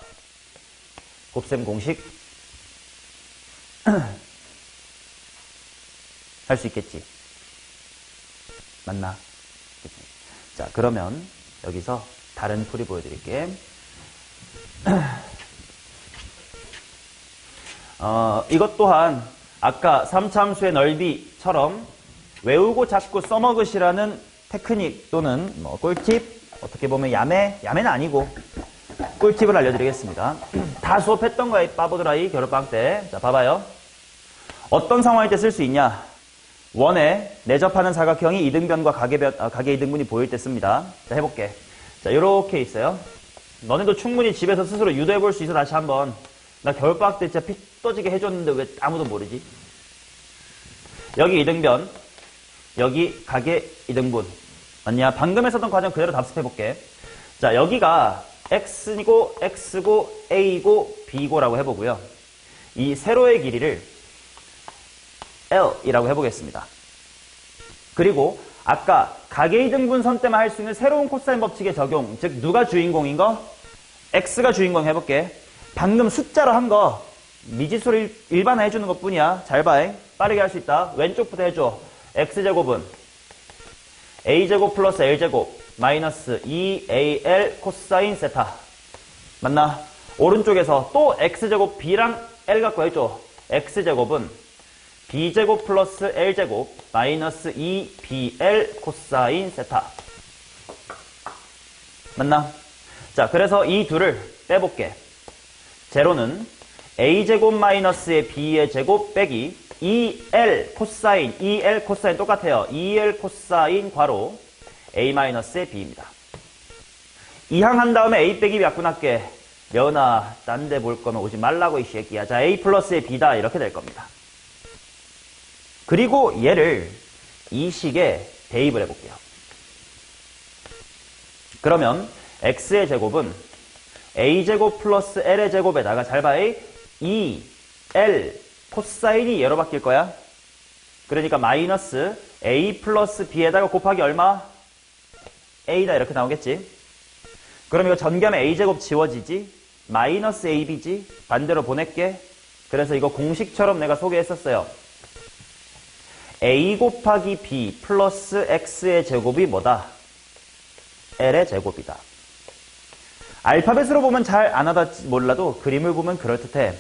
곱셈 공식 할 수 있겠지. 맞나? 그치? 자, 그러면 여기서 다른 풀이 보여드릴게. 이것 또한 아까 3차함수의 넓이처럼 외우고 자꾸 써먹으시라는 테크닉 또는 뭐 꿀팁, 어떻게 보면 야매는 아니고 꿀팁을 알려드리겠습니다. 다 수업했던 거야, 이 바보들아이 겨울방학 때. 자, 봐봐요. 어떤 상황일 때 쓸 수 있냐? 원에 내접하는 사각형이 이등변과 가계 이등분이 보일 때 씁니다. 자, 해볼게. 자, 요렇게 있어요. 너네도 충분히 집에서 스스로 유도해 볼 수 있어. 다시 한번. 나 겨울방학 때 진짜 피 떠지게 해줬는데 왜 아무도 모르지? 여기 이등변, 여기 가계 이등분. 맞냐? 방금 했었던 과정 그대로 답습해볼게. 자, 여기가 x이고 x고 a고 b고라고 해보고요. 이 세로의 길이를 L이라고 해보겠습니다. 그리고 아까 가계이등분선 때만 할 수 있는 새로운 코사인 법칙의 적용, 즉 누가 주인공인 거? X가 주인공 해볼게. 방금 숫자로 한 거 미지수를 일반화 해주는 것 뿐이야. 잘 봐. 빠르게 할 수 있다. 왼쪽부터 해줘. X제곱은 A제곱 플러스 L제곱 마이너스 2AL 코사인 세타. 맞나? 오른쪽에서 또 X제곱 B랑 L 갖고 해줘. X제곱은 B제곱 플러스 L제곱 마이너스 2BL 코사인 세타. 맞나? 자, 그래서 이 둘을 빼볼게. 제로는 A제곱 마이너스의 B의 제곱 빼기 EL 코사인 똑같아요. EL 코사인 괄호 A 마이너스의 B입니다. 이항한 다음에 A 빼기 약분할게. 여은아, 딴 데 볼 거면 오지 말라고 이 새끼야. 자, A 플러스의 B다. 이렇게 될 겁니다. 그리고 얘를 이 식에 대입을 해볼게요. 그러면 x의 제곱은 a제곱 플러스 l의 제곱에다가 잘 봐. 2l 코사인이 얘로 바뀔 거야. 그러니까 마이너스 a 플러스 b에다가 곱하기 얼마? a다 이렇게 나오겠지. 그럼 이거 전개하면 a제곱 지워지지. 마이너스 ab지. 반대로 보낼게. 그래서 이거 공식처럼 내가 소개했었어요. a 곱하기 b 플러스 x의 제곱이 뭐다? l의 제곱이다. 알파벳으로 보면 잘 안 하다 몰라도 그림을 보면 그럴듯해.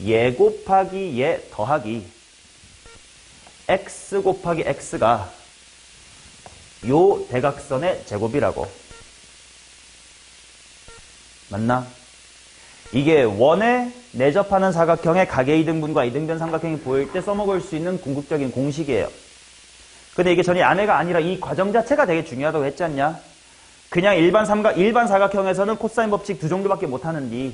얘 곱하기 얘 더하기 x 곱하기 x가 요 대각선의 제곱이라고. 맞나? 이게 원에 내접하는 사각형의 가계 이등분과 이등변 삼각형이 보일 때 써먹을 수 있는 궁극적인 공식이에요. 근데 이게 전혀 안해가 아니라 이 과정 자체가 되게 중요하다고 했지 않냐? 그냥 일반 사각형에서는 코사인 법칙 두 종류밖에 못하는데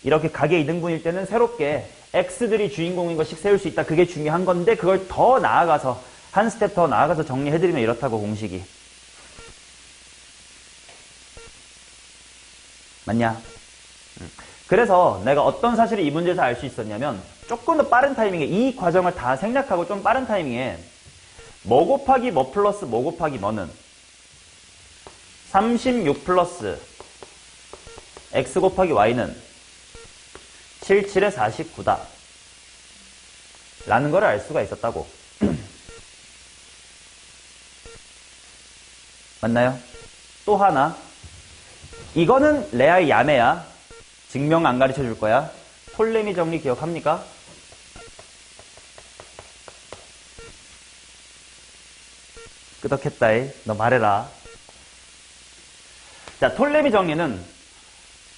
이렇게 가계 이등분일 때는 새롭게 x들이 주인공인 것씩 세울 수 있다. 그게 중요한 건데 그걸 더 나아가서 한 스텝 더 나아가서 정리해드리면 이렇다고 공식이. 맞냐? 그래서 내가 어떤 사실을 이 문제에서 알 수 있었냐면 조금 더 빠른 타이밍에 이 과정을 다 생략하고 좀 빠른 타이밍에 뭐 곱하기 뭐 플러스 뭐 곱하기 뭐는 36 플러스 x 곱하기 y는 77에 49다 라는 걸 알 수가 있었다고. 맞나요? 또 하나, 이거는 레알 야매야. 증명 안 가르쳐 줄 거야. 톨레미 정리 기억합니까? 끄덕했다이. 너 말해라. 자, 톨레미 정리는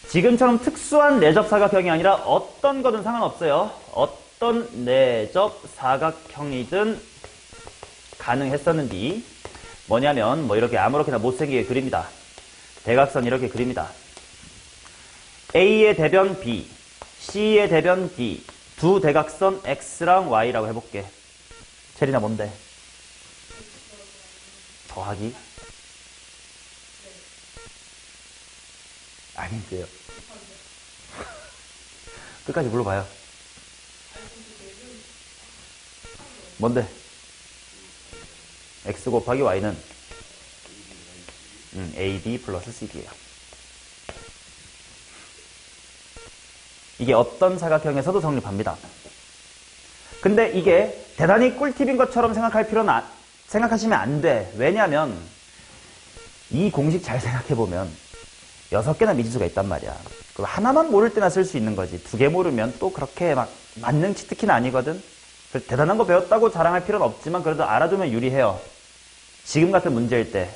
지금처럼 특수한 내접 사각형이 아니라 어떤 거든 상관없어요. 어떤 내접 사각형이든 가능했었는데 뭐냐면 뭐 이렇게 아무렇게나 못생기게 그립니다. 대각선 이렇게 그립니다. A의 대변 B, C의 대변 D, 두 대각선 X랑 Y라고 해볼게. 체리나 뭔데? 더하기? 아닌데요. 끝까지 불러봐요. 뭔데? x 곱하기 y는 ab 플러스 cd예요. 이게 어떤 사각형에서도 성립합니다. 근데 이게 대단히 꿀팁인 것처럼 생각하시면 안 돼. 왜냐면 이 공식 잘 생각해보면 6개나 미지수가 있단 말이야. 그럼 하나만 모를 때나 쓸 수 있는 거지. 2개 모르면 또 그렇게 막 만능 치트키는 아니거든. 대단한 거 배웠다고 자랑할 필요는 없지만 그래도 알아두면 유리해요. 지금 같은 문제일 때.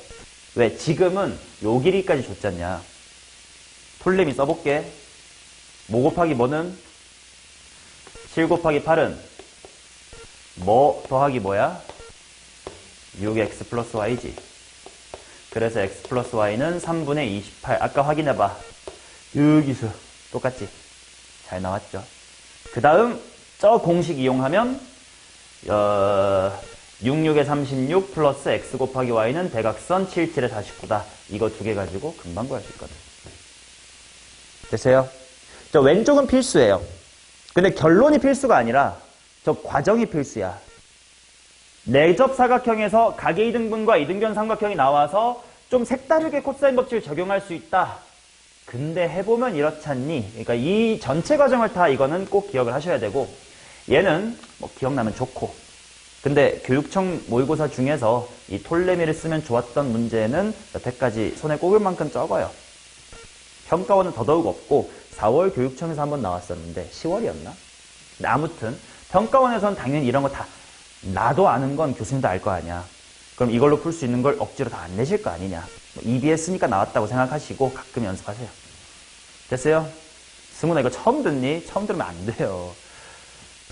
왜? 지금은 요 길이까지 줬잖냐. 톨레미 써볼게. 뭐 곱하기 뭐는? 7 곱하기 8은 뭐 더하기 뭐야? 6x 플러스 y지. 그래서 x 플러스 y는 3분의 28. 아까 확인해봐. 여기서 똑같지? 잘 나왔죠? 그 다음 저 공식 이용하면 66에 36 플러스 x 곱하기 y는 대각선 77에 49다. 이거 2개 가지고 금방 구할 수 있거든. 됐어요? 저 왼쪽은 필수예요. 근데 결론이 필수가 아니라 저 과정이 필수야. 내접 사각형에서 각의 이등분과 이등변 삼각형이 나와서 좀 색다르게 코사인 법칙을 적용할 수 있다. 근데 해보면 이렇지 않니? 그러니까 이 전체 과정을 다 이거는 꼭 기억을 하셔야 되고, 얘는 뭐 기억나면 좋고, 근데 교육청 모의고사 중에서 이 톨레미를 쓰면 좋았던 문제는 여태까지 손에 꼽을 만큼 적어요. 평가원은 더더욱 없고 4월 교육청에서 한번 나왔었는데 10월이었나? 근데 아무튼 평가원에서는 당연히 이런 거 다 나도 아는 건 교수님도 알 거 아니야. 그럼 이걸로 풀 수 있는 걸 억지로 다 안 내실 거 아니냐. 뭐 EBS니까 나왔다고 생각하시고 가끔 연습하세요. 됐어요? 승훈아 이거 처음 듣니? 처음 들으면 안 돼요.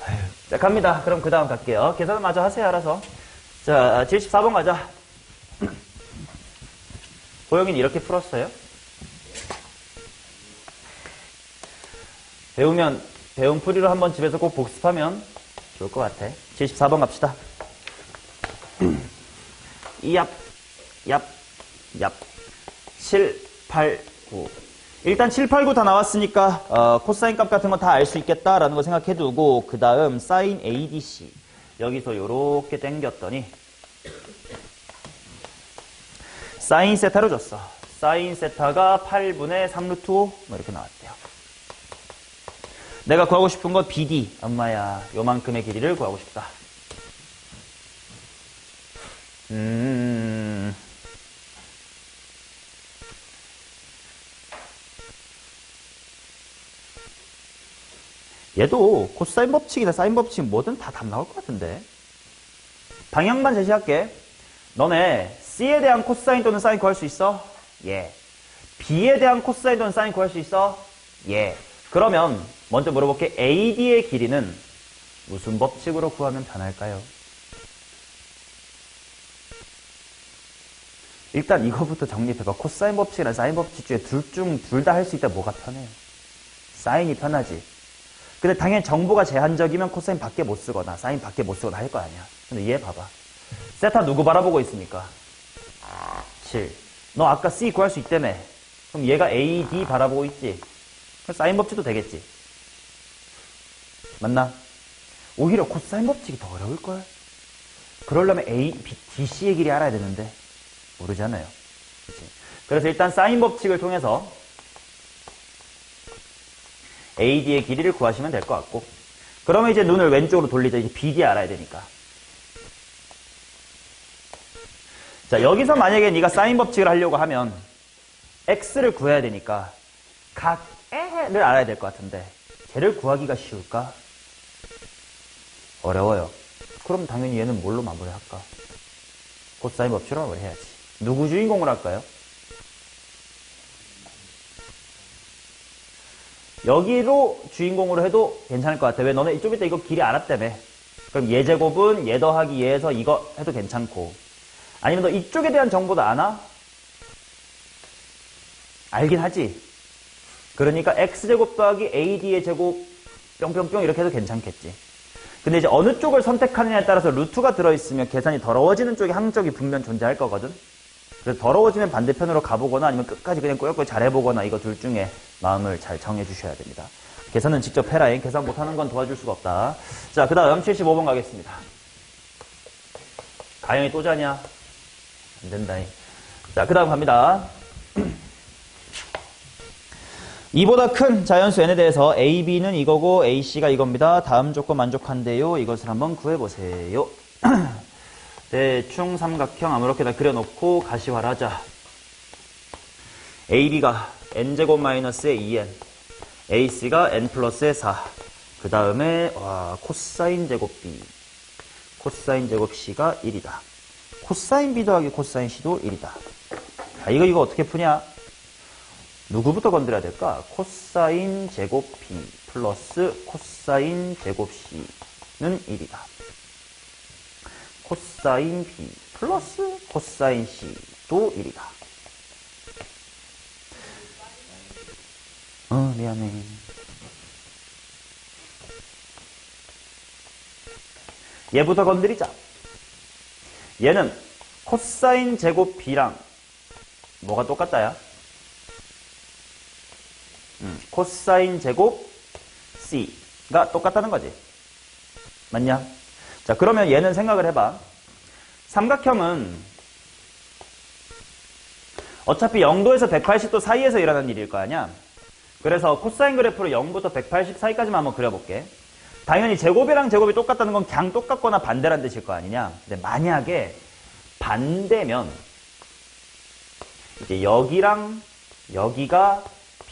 아휴. 자 갑니다. 그럼 그 다음 갈게요. 계산은 마저 하세요. 알아서. 자 74번 가자. 도영이는 이렇게 풀었어요? 배운 풀이로 한번 집에서 꼭 복습하면 좋을 것 같아. 74번 갑시다. 얍, 7, 8, 9. 일단 7, 8, 9 다 나왔으니까 코사인 값 같은 거 다 알 수 있겠다라는 거 생각해두고 그 다음 사인 ADC 여기서 요렇게 당겼더니 사인 세타로 줬어. 사인 세타가 8분의 3루트 5 뭐 이렇게 나왔대요. 내가 구하고 싶은 건 BD. 엄마야, 요만큼의 길이를 구하고 싶다. 얘도 코사인 법칙이나 사인 법칙 뭐든 다 답 나올 것 같은데. 방향만 제시할게. 너네 C에 대한 코사인 또는 사인 구할 수 있어? 예. B에 대한 코사인 또는 사인 구할 수 있어? 예. 그러면 먼저 물어볼게. AD의 길이는 무슨 법칙으로 구하면 편할까요? 일단 이거부터 정립해봐. 코사인 법칙이나 사인 법칙 중에 둘 다 할 수 있다. 뭐가 편해요? 사인이 편하지. 근데 당연히 정보가 제한적이면 코사인 밖에 못 쓰거나 사인 밖에 못 쓰거나 할 거 아니야. 근데 얘 봐봐. 세타 누구 바라보고 있습니까? 7. 너 아까 C 구할 수 있다며. 그럼 얘가 AD 바라보고 있지. 그럼 사인 법칙도 되겠지. 맞나? 오히려 코사인 법칙이 더 어려울걸? 그러려면 DC의 길이 알아야 되는데 모르잖아요. 그치? 그래서 일단 사인 법칙을 통해서 AD의 길이를 구하시면 될 것 같고, 그러면 이제 눈을 왼쪽으로 돌리자. 이제 BD 알아야 되니까. 자, 여기서 만약에 네가 사인 법칙을 하려고 하면 X를 구해야 되니까 각을 알아야 될 것 같은데 쟤를 구하기가 쉬울까? 어려워요. 그럼 당연히 얘는 뭘로 마무리할까? 코사인 법칙으로 마무리해야지. 누구 주인공을 할까요? 여기로 주인공으로 해도 괜찮을 것 같아. 왜? 너네 좀 이따 이거 길이 알았다며. 그럼 얘 제곱은 얘 더하기 얘에서 이거 해도 괜찮고, 아니면 너 이쪽에 대한 정보도 아나? 알긴 하지. 그러니까 x제곱 더하기 ad의 제곱 뿅뿅뿅 이렇게 해도 괜찮겠지. 근데 이제 어느 쪽을 선택하느냐에 따라서 루트가 들어있으면 계산이 더러워지는 쪽에 항적이 분명 존재할 거거든. 그래서 더러워지면 반대편으로 가보거나 아니면 끝까지 그냥 꾸역꾸역 잘해보거나 이거 둘 중에 마음을 잘 정해주셔야 됩니다. 계산은 직접 해라잉. 계산 못하는 건 도와줄 수가 없다. 자, 그 다음 75번 가겠습니다. 가영이 또 자냐? 안 된다. 자, 그 다음 갑니다. 2보다 큰 자연수 n에 대해서 a, b는 이거고 a, c가 이겁니다. 다음 조건 만족한대요. 이것을 한번 구해보세요. 대충 삼각형 아무렇게나 그려놓고 가시화를 하자. a, b가 n제곱 마이너스의 2n, a, c가 n 플러스의 4. 그 다음에 코사인 제곱 b, 코사인 제곱 c가 1이다. 코사인 b 더하기 코사인 c도 1이다. 자, 이거 어떻게 푸냐? 누구부터 건드려야 될까? 코사인 제곱 b 플러스 코사인 제곱 c는 1이다. 코사인 b 플러스 코사인 c도 1이다. 미안해. 얘부터 건드리자. 얘는 코사인 제곱 b랑 뭐가 똑같다야? 코사인 제곱 c가 똑같다는 거지. 맞냐? 자, 그러면 얘는 생각을 해봐. 삼각형은 어차피 0도에서 180도 사이에서 일어나는 일일 거 아니야? 그래서 코사인 그래프를 0부터 180 사이까지만 한번 그려볼게. 당연히 제곱이랑 제곱이 똑같다는 건 그냥 똑같거나 반대란 뜻일 거 아니냐? 근데 만약에 반대면 이제 여기랑 여기가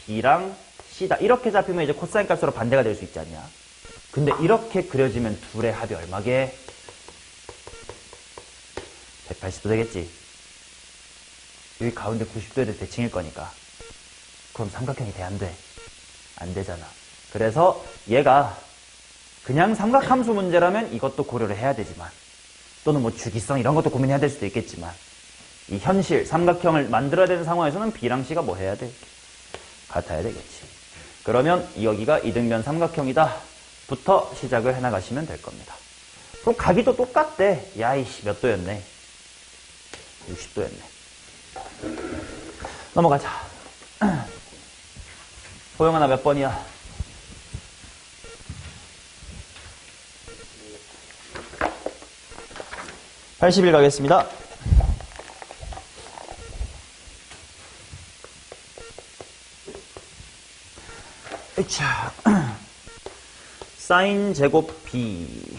b랑 c다. 이렇게 잡히면 이제 코사인 값으로 반대가 될 수 있지 않냐? 근데 이렇게 그려지면 둘의 합이 얼마게? 180도 되겠지? 여기 가운데 90도에도 대칭일 거니까. 그럼 삼각형이 돼, 안 돼? 안 되잖아. 그래서 얘가 그냥 삼각함수 문제라면 이것도 고려를 해야 되지만, 또는 뭐 주기성 이런 것도 고민해야 될 수도 있겠지만, 이 현실 삼각형을 만들어야 되는 상황에서는 b랑 c가 뭐 해야 돼? 같아야 되겠지. 그러면 여기가 이등변 삼각형이다 부터 시작을 해나가시면 될 겁니다. 그럼 각이 또 똑같대. 야이씨, 몇 도였네? 60도였네. 넘어가자. 호영아, 몇 번이야? 80일 가겠습니다. 자, 사인 제곱 b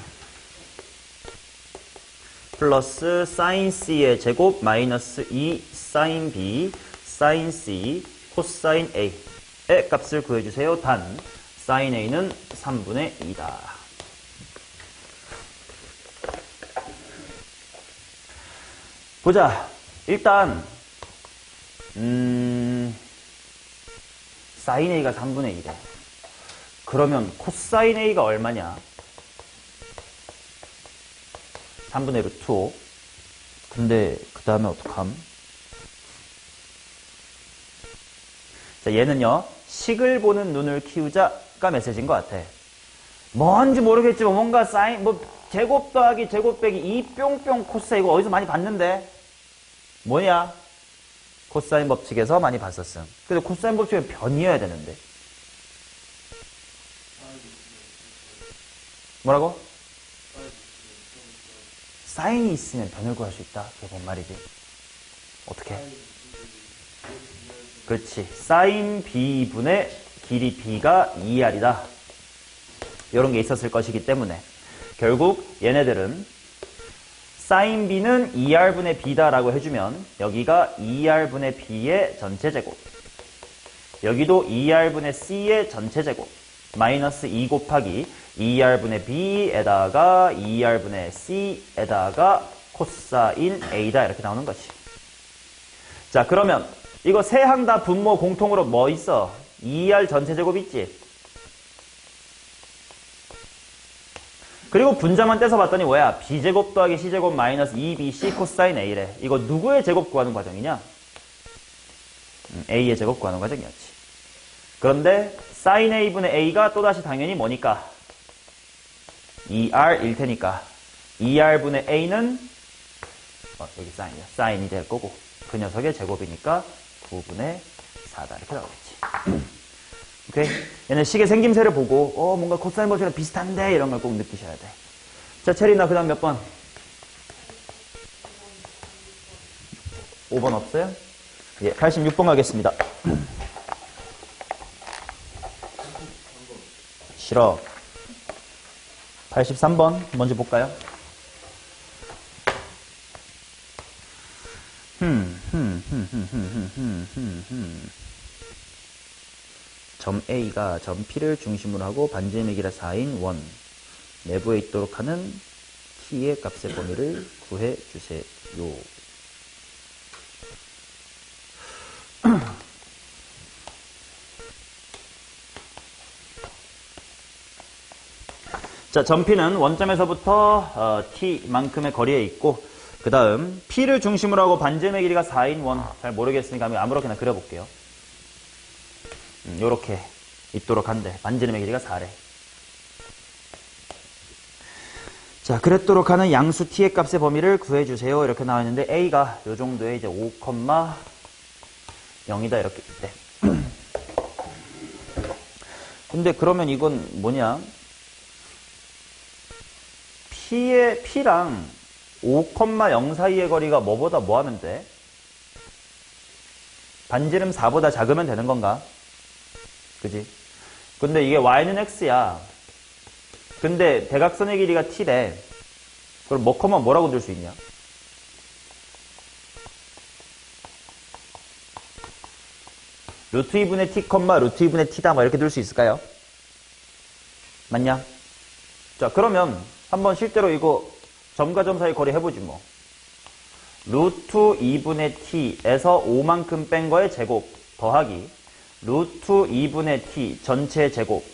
플러스 사인 c의 제곱 마이너스 2 사인 b 사인 c 코사인 a의 값을 구해주세요. 단 사인 a는 3분의 2다. 보자. 일단 사인 a가 3분의 2래. 그러면 코사인 a가 얼마냐? 3분의 루트 5. 근데 그 다음에 어떡함? 자, 얘는요, 식을 보는 눈을 키우자가 메시지인 것 같아. 뭔지 모르겠지만 뭔가 사인, 제곱 더하기 제곱 빼기 2 뿅뿅 코사 이거 어디서 많이 봤는데? 뭐냐? 코사인 법칙에서 많이 봤었음. 근데 코사인 법칙은 변이어야 되는데. 뭐라고? 사인이 있으면 변을 구할 수 있다. 그게 뭔 말이지? 어떻게? 그렇지. 사인 b분의 길이 b가 2r이다. 이런 게 있었을 것이기 때문에 결국 얘네들은 사인 b는 2r분의 b다라고 해주면 여기가 2r분의 b의 전체 제곱, 여기도 2r분의 c의 전체 제곱 마이너스 2 곱하기 2r분의 b에다가 2r분의 c에다가 코사인 a다 이렇게 나오는 거지. 자, 그러면 이거 세 항 다 분모 공통으로 뭐 있어? 2r 전체 제곱 있지? 그리고 분자만 떼서 봤더니 뭐야? b제곱 더하기 c제곱 마이너스 2bc 코사인 a래. 이거 누구의 제곱 구하는 과정이냐? a의 제곱 구하는 과정이었지. 그런데 sin a분의 a가 또다시 당연히 뭐니까? 2r일 테니까 2r분의 a는 여기 사인이야. 사인이 될 거고 그 녀석의 제곱이니까 9분의 4다 이렇게 나오겠지. 오케이? 얘는 식의 생김새를 보고 뭔가 코사인 법칙이랑 비슷한데 이런 걸 꼭 느끼셔야 돼. 자, 체리나 그 다음 몇 번? 5번 없어요? 예, 86번 가겠습니다. 싫어. 83번 먼저 볼까요? 점 A가 점 P를 중심으로 하고 반지름액이라 4인 원 내부에 있도록 하는 T의 값의 범위를 구해주세요. 자, 점 P는 원점에서부터 T만큼의 거리에 있고 그 다음 P를 중심으로 하고 반지름의 길이가 4인 원. 잘 모르겠으니까 아무렇게나 그려볼게요. 요렇게 있도록 한데 반지름의 길이가 4래. 자, 그랬도록 하는 양수 T의 값의 범위를 구해주세요. 이렇게 나와있는데 A가 요 정도에 이제 5,0이다 이렇게 있대. 근데 그러면 이건 뭐냐? P랑 5,0 사이의 거리가 뭐보다 뭐 하면 돼? 반지름 4보다 작으면 되는 건가? 그지? 근데 이게 y는 x야. 근데 대각선의 길이가 t래. 그럼 뭐라고 들 수 있냐? 루트 2분의 t, 루트 2분의 t다 뭐 이렇게 들 수 있을까요? 맞냐? 자, 그러면 한번 실제로 이거 점과 점 사이 거리 해보지 뭐. 루트 2분의 t에서 5만큼 뺀 거의 제곱 더하기 루트 2분의 t 전체 제곱.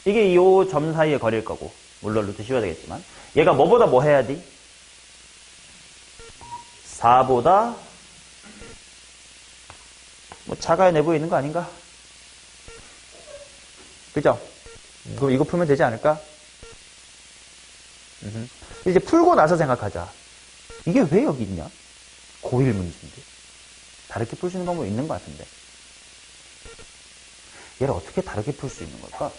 이게 이 점 사이의 거리일 거고. 물론 루트 씌워야 되겠지만. 얘가 뭐보다 뭐 해야 돼? 4보다 뭐 작아야 내 보이는 거 아닌가? 그죠? 그럼 이거 풀면 되지 않을까? 이제 풀고 나서 생각하자. 이게 왜 여기 있냐? 고1 문제인데. 다르게 풀 수 있는 방법이 있는 것 같은데. 얘를 어떻게 다르게 풀 수 있는 걸까?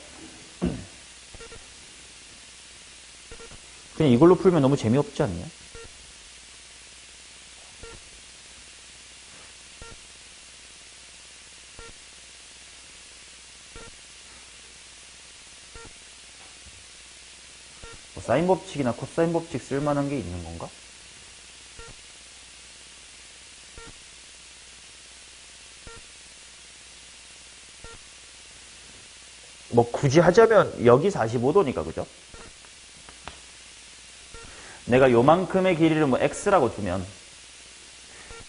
그냥 이걸로 풀면 너무 재미없지 않냐? 뭐 사인 법칙이나 코사인 법칙 쓸만한 게 있는 건가? 뭐 굳이 하자면 여기 45도니까 그죠? 내가 요만큼의 길이를 뭐 x라고 두면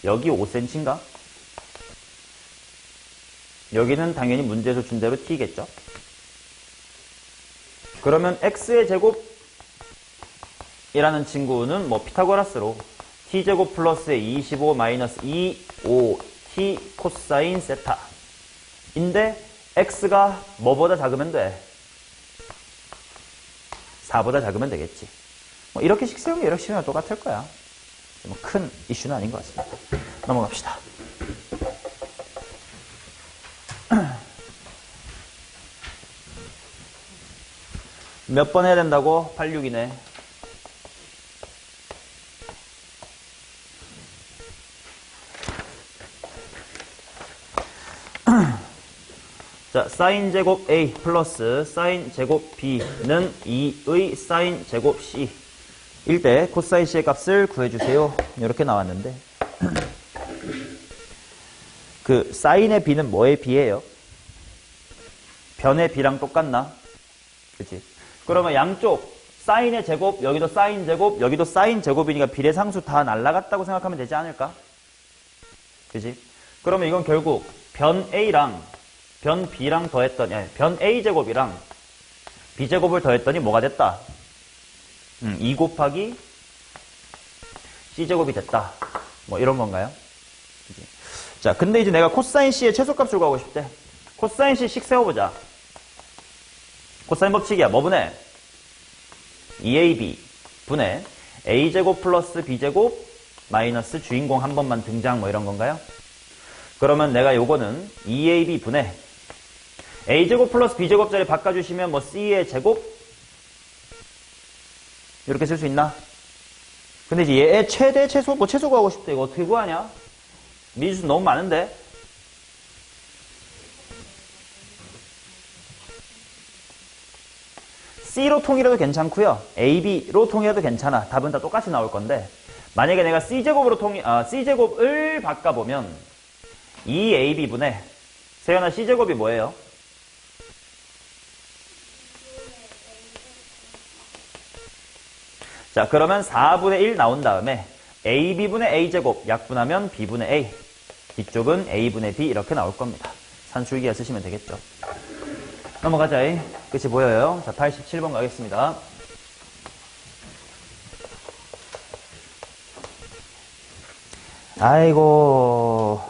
여기 5cm인가? 여기는 당연히 문제에서 준 대로 t겠죠? 그러면 x의 제곱이라는 친구는 뭐 피타고라스로 t제곱 플러스의 25 마이너스 25t 코사인 세타인데 x가 뭐보다 작으면 돼? 4보다 작으면 되겠지. 뭐 이렇게씩 세우면 이렇게 세우면 똑같을 거야. 뭐 큰 이슈는 아닌 것 같습니다. 넘어갑시다. 몇 번 해야 된다고? 86이네. 자, 사인 제곱 A 플러스 사인 제곱 B는 2의 사인 제곱 C 일 때 코사인 C의 값을 구해주세요. 이렇게 나왔는데 그 사인의 B는 뭐의 B예요? 변의 B랑 똑같나? 그치? 그러면 양쪽 사인의 제곱, 여기도 사인 제곱, 여기도 사인 제곱이니까 비례상수 다 날라갔다고 생각하면 되지 않을까? 그치? 그러면 이건 결국 변 A랑 변 B랑 더했더니, 아니, 변 A제곱이랑 B제곱을 더했더니 뭐가 됐다? 2 곱하기 C제곱이 됐다. 뭐 이런 건가요? 그치? 자, 근데 이제 내가 코사인 C의 최소값을 구하고 싶대. 코사인 C씩 세워보자. 코사인 법칙이야. 뭐 분해? 2AB 분해 A제곱 플러스 B제곱 마이너스 주인공 한 번만 등장 뭐 이런 건가요? 그러면 내가 요거는 2AB 분해 A제곱 플러스 B제곱 자리 바꿔주시면 뭐 C의 제곱? 이렇게 쓸 수 있나? 근데 이제 얘의 최대 최소, 뭐 최소 구하고 싶대. 이거 어떻게 구하냐? 미지수 너무 많은데? C로 통일해도 괜찮고요. AB로 통일해도 괜찮아. 답은 다 똑같이 나올 건데 만약에 내가 C제곱을 바꿔보면 2AB분의 세연아 C제곱이 뭐예요? 자, 그러면 4분의 1 나온 다음에 AB분의 A제곱 약분하면 B분의 A. 뒤쪽은 A분의 B 이렇게 나올 겁니다. 산술기에 쓰시면 되겠죠. 넘어가자. 끝이 보여요. 자, 87번 가겠습니다. 아이고.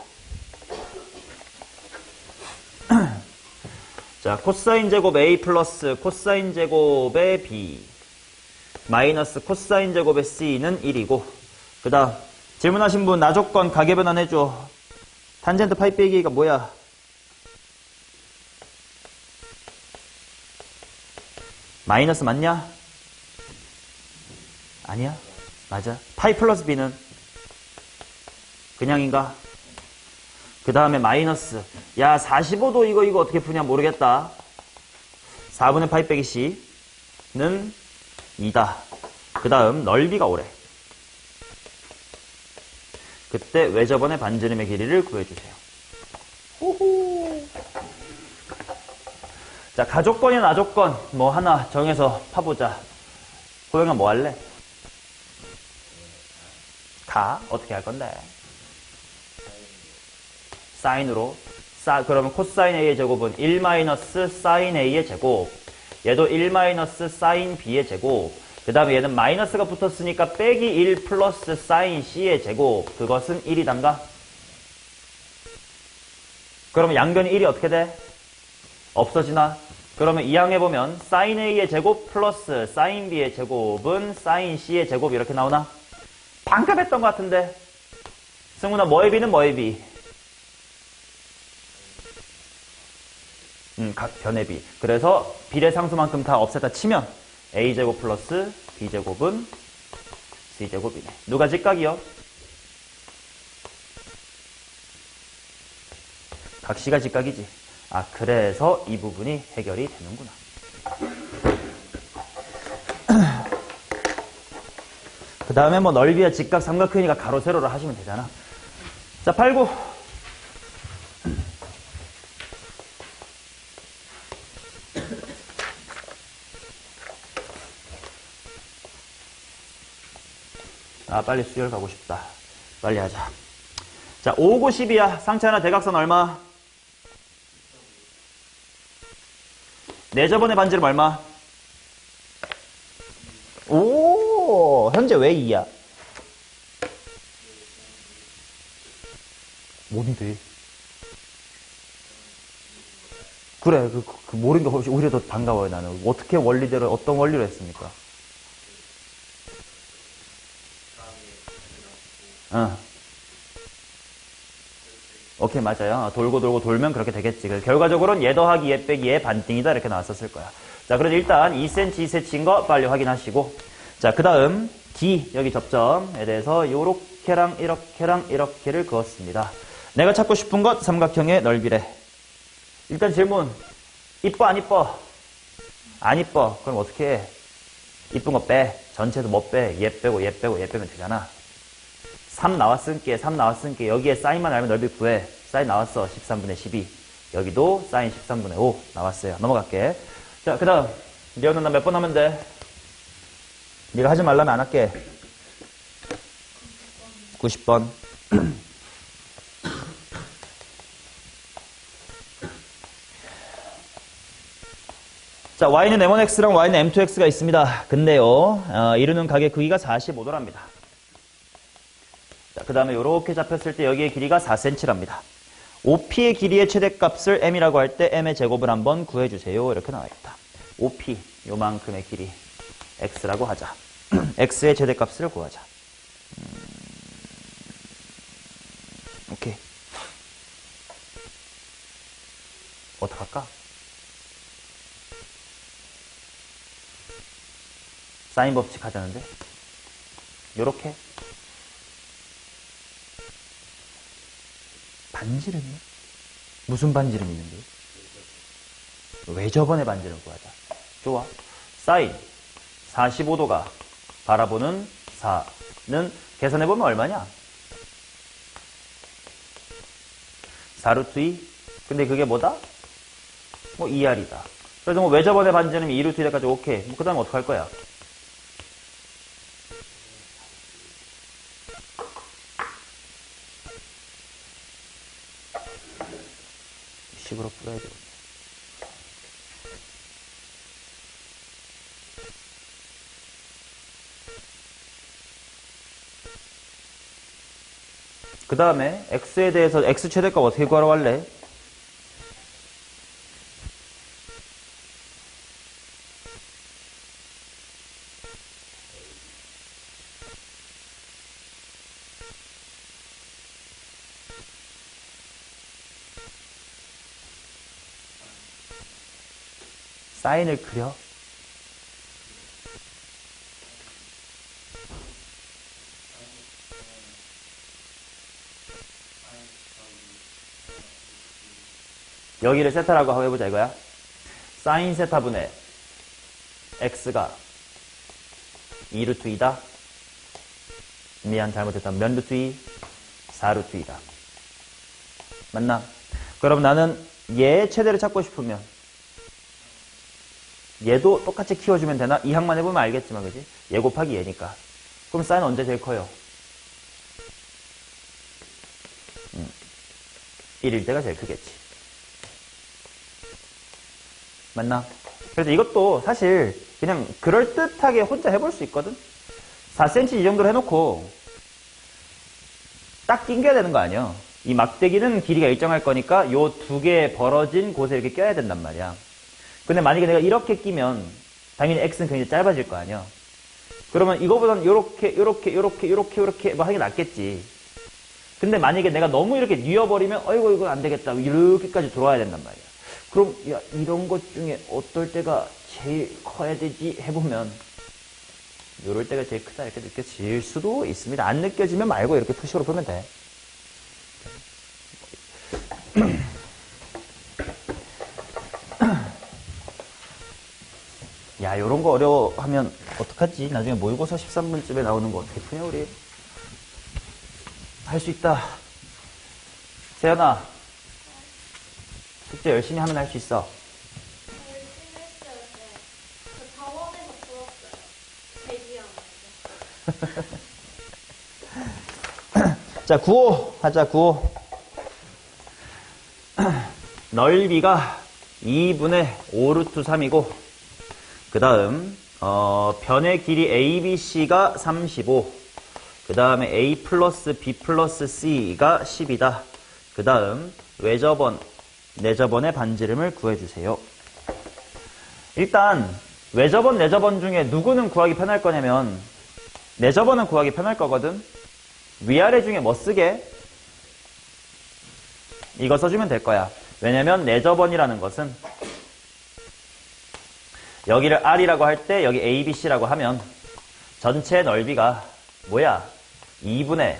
자, 코사인 제곱 A 플러스 코사인 제곱의 B 마이너스 코사인 제곱의 C는 1이고 그 다음 질문하신 분 나조건 가계변환 해줘. 탄젠트 파이 빼기가 뭐야? 마이너스 맞냐? 아니야? 맞아. 파이 플러스 B는 그냥인가? 그 다음에 마이너스. 야, 45도 이거 어떻게 푸냐 모르겠다. 4분의 파이 빼기 C는 2다. 그 다음 넓이가 오래. 그때 외접원의 반지름의 길이를 구해주세요. 호호. 자, 가족건이나 나족건 뭐 하나 정해서 파보자. 호영아 뭐 할래? 어떻게 할 건데? 사인으로. 그러면 코사인 A의 제곱은 1 마이너스 사인 A의 제곱. 얘도 1 마이너스 사인 B의 제곱. 그 다음에 얘는 마이너스가 붙었으니까 빼기 1 플러스 사인 C의 제곱. 그것은 1이단가? 그러면 양변이 1이 어떻게 돼? 없어지나? 그러면 이항해보면 사인 A의 제곱 플러스 사인 B의 제곱은 사인 C의 제곱 이렇게 나오나? 방금 했던 것 같은데. 승훈아 뭐의 B는 뭐의 B? 각 변의 B. 그래서 비례상수만큼 다 없앴다 치면 A제곱 플러스 B제곱은 C제곱이네. 누가 직각이요? 각시가 직각이지. 아, 그래서 이 부분이 해결이 되는구나. 그 다음에 뭐 넓이와 직각 삼각형이니까 가로 세로를 하시면 되잖아. 자, 8, 9. 아, 빨리 수열 가고 싶다. 빨리 하자. 자, 5, 9, 10이야. 상체 하나 대각선 얼마? 네 저번에 반지름 얼마? 오, 현재 왜 2야? 뭔데? 그래, 모르는 게 훨씬 오히려 더 반가워요, 나는. 어떻게 원리대로, 어떤 원리로 했습니까? 오케이, 맞아요. 돌고 돌면 그렇게 되겠지. 결과적으로는 얘 더하기 얘 빼기 얘 반띵이다 이렇게 나왔었을 거야. 자, 그래서 일단 2cm, 2cm인 거 빨리 확인하시고. 자, 그 다음 D, 여기 접점에 대해서 요렇게랑 이렇게랑 이렇게를 그었습니다. 내가 찾고 싶은 것 삼각형의 넓이래. 일단 질문. 이뻐, 안 이뻐? 안 이뻐. 그럼 어떻게 해? 이쁜 거 빼. 전체도 뭐 빼? 얘 빼고 얘 빼고 얘 빼면 되잖아. 3 나왔으니까 여기에 사인만 알면 넓이 구해. 사인 나왔어. 13분의 12. 여기도 사인 13분의 5 나왔어요. 넘어갈게. 자, 그 다음 리언은 나 몇 번 하면 돼? 네가 하지 말라면 안 할게. 90번. 자, y는 m1x랑 y는 m2x가 있습니다. 근데요, 이루는 각의 크기가 45도랍니다. 자, 그 다음에 이렇게 잡혔을 때 여기의 길이가 4cm랍니다. OP의 길이의 최대값을 m이라고 할 때 m의 제곱을 한번 구해주세요. 이렇게 나와있다. OP, 요만큼의 길이 x라고 하자. x의 최대값을 구하자. 오케이. 어떡할까? 사인 법칙 하자는데? 요렇게? 반지름이요? 무슨 반지름이 있는데? 외접원의 반지름 구하자. 좋아. 사인 45도가 바라보는 4는 계산해보면 얼마냐? 4루트 2. 근데 그게 뭐다? 뭐 2R이다. 그래서 뭐 외접원의 반지름이 2루트 2까지 오케이. 뭐 그 다음에 어떡할 거야? 식으로 풀어야 돼. 그 다음에 x에 대해서 x 최대값 어떻게 구하러 할래? 사인을 그려. 여기를 세타라고 하고 해보자 이거야. 사인 세타분의 x가 2루트 2다. 미안 잘못했다. 몇 루트 2? 4루트 2다. 맞나? 그럼 나는 얘 최대를 찾고 싶으면 얘도 똑같이 키워주면 되나? 이 항만 해보면 알겠지만 그지? 얘 곱하기 얘니까. 그럼 사인 언제 제일 커요? 1일 때가 제일 크겠지. 맞나? 그래서 이것도 사실 그냥 그럴듯하게 혼자 해볼 수 있거든? 4cm 이 정도로 해놓고 딱 낑겨야 되는 거 아니야. 이 막대기는 길이가 일정할 거니까 요 두 개 벌어진 곳에 이렇게 껴야 된단 말이야. 근데 만약에 내가 이렇게 끼면 당연히 x는 굉장히 짧아질 거 아니야. 그러면 이거보다는 요렇게 뭐 하는 게 낫겠지. 근데 만약에 내가 너무 이렇게 뉘어버리면 어이구 이거 안 되겠다 이렇게까지 들어와야 된단 말이야. 그럼 야 이런 것 중에 어떨 때가 제일 커야 되지 해보면 요럴 때가 제일 크다 이렇게 느껴질 수도 있습니다. 안 느껴지면 말고 이렇게 푸시로 풀면 돼. 야 요런 거 어려워하면 어떡하지? 나중에 모의고사 13분쯤에 나오는 거 어떻게 푸냐 우리? 할 수 있다. 세연아 숙제 열심히 하면 할 수 있어. 열심히 했어요. 네. 저 병원에서 풀었어요. 대기하면서. 자, 9호 하자, 9호. 넓이가 2분의 5루트 3이고, 그 다음, 변의 길이 ABC가 35, 그 다음에 A 플러스 B 플러스 C가 10이다. 그 다음, 외접원, 내접원의 반지름을 구해주세요. 일단, 외접원, 내접원 중에 누구는 구하기 편할 거냐면, 내접원은 구하기 편할 거거든? 위아래 중에 뭐 쓰게? 이거 써주면 될 거야. 왜냐면 내접원이라는 것은 여기를 R이라고 할 때 여기 ABC라고 하면 전체 넓이가 뭐야? 2분의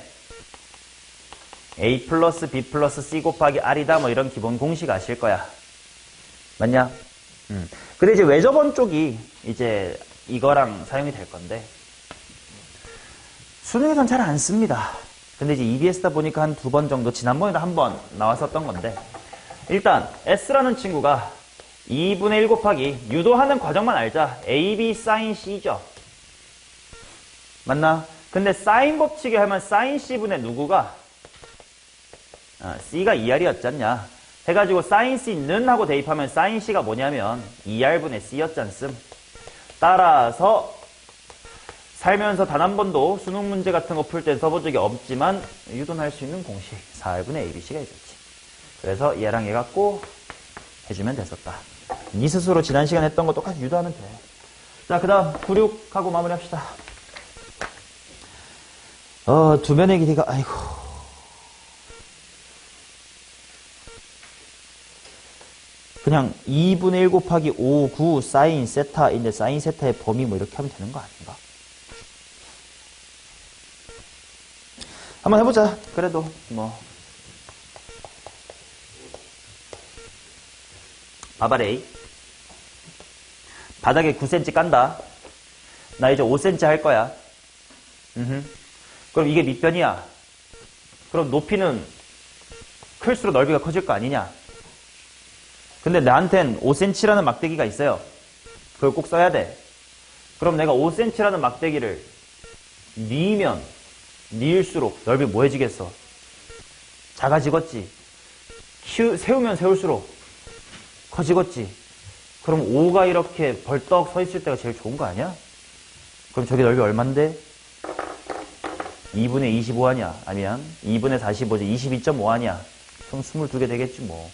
A 플러스 B 플러스 C 곱하기 R이다 뭐 이런 기본 공식 아실 거야. 맞냐? 근데 이제 외접원 쪽이 이제 이거랑 사용이 될 건데 수능에선 잘 안 씁니다. 근데 이제 EBS다 보니까 한 2번 정도, 지난번에도 한 번 나왔었던 건데, 일단, S라는 친구가 2분의 1 곱하기, 유도하는 과정만 알자. AB sin C죠. 맞나? 근데 사인 법칙에 하면 sin C분의 누구가? C가 2R이었지 않냐? 해가지고 sin C는 하고 대입하면 sin C가 뭐냐면 2R분의 C였잖음. 따라서, 살면서 단 한 번도 수능 문제 같은 거 풀 때 써본 적이 없지만 유도할 수 있는 공식 4R분의 ABC가 있었지. 그래서 얘랑 얘 갖고 해주면 됐었다. 니 스스로 지난 시간에 했던 거 똑같이 유도하면 돼. 자, 그 다음 96하고 마무리합시다. 두면의 길이가 아이고 그냥 2분의 1 곱하기 5, 9 사인 세타인데 사인 세타의 범위 뭐 이렇게 하면 되는 거 아닌가? 한번 해보자. 그래도 뭐 봐봐레이. 바닥에 9cm 깐다. 나 이제 5cm 할 거야. 그럼 이게 밑변이야. 그럼 높이는 클수록 넓이가 커질 거 아니냐. 근데 나한텐 5cm라는 막대기가 있어요. 그걸 꼭 써야 돼. 그럼 내가 5cm라는 막대기를 뉘면 뉘을수록 넓이 뭐해지겠어? 작아지겠지. 세우면 세울수록 커지겠지. 그럼 5가 이렇게 벌떡 서 있을 때가 제일 좋은 거 아니야? 그럼 저기 넓이 얼만데? 2분의 25 하냐? 아니면 2분의 45지 22.5 하냐? 그럼 22개 되겠지 뭐.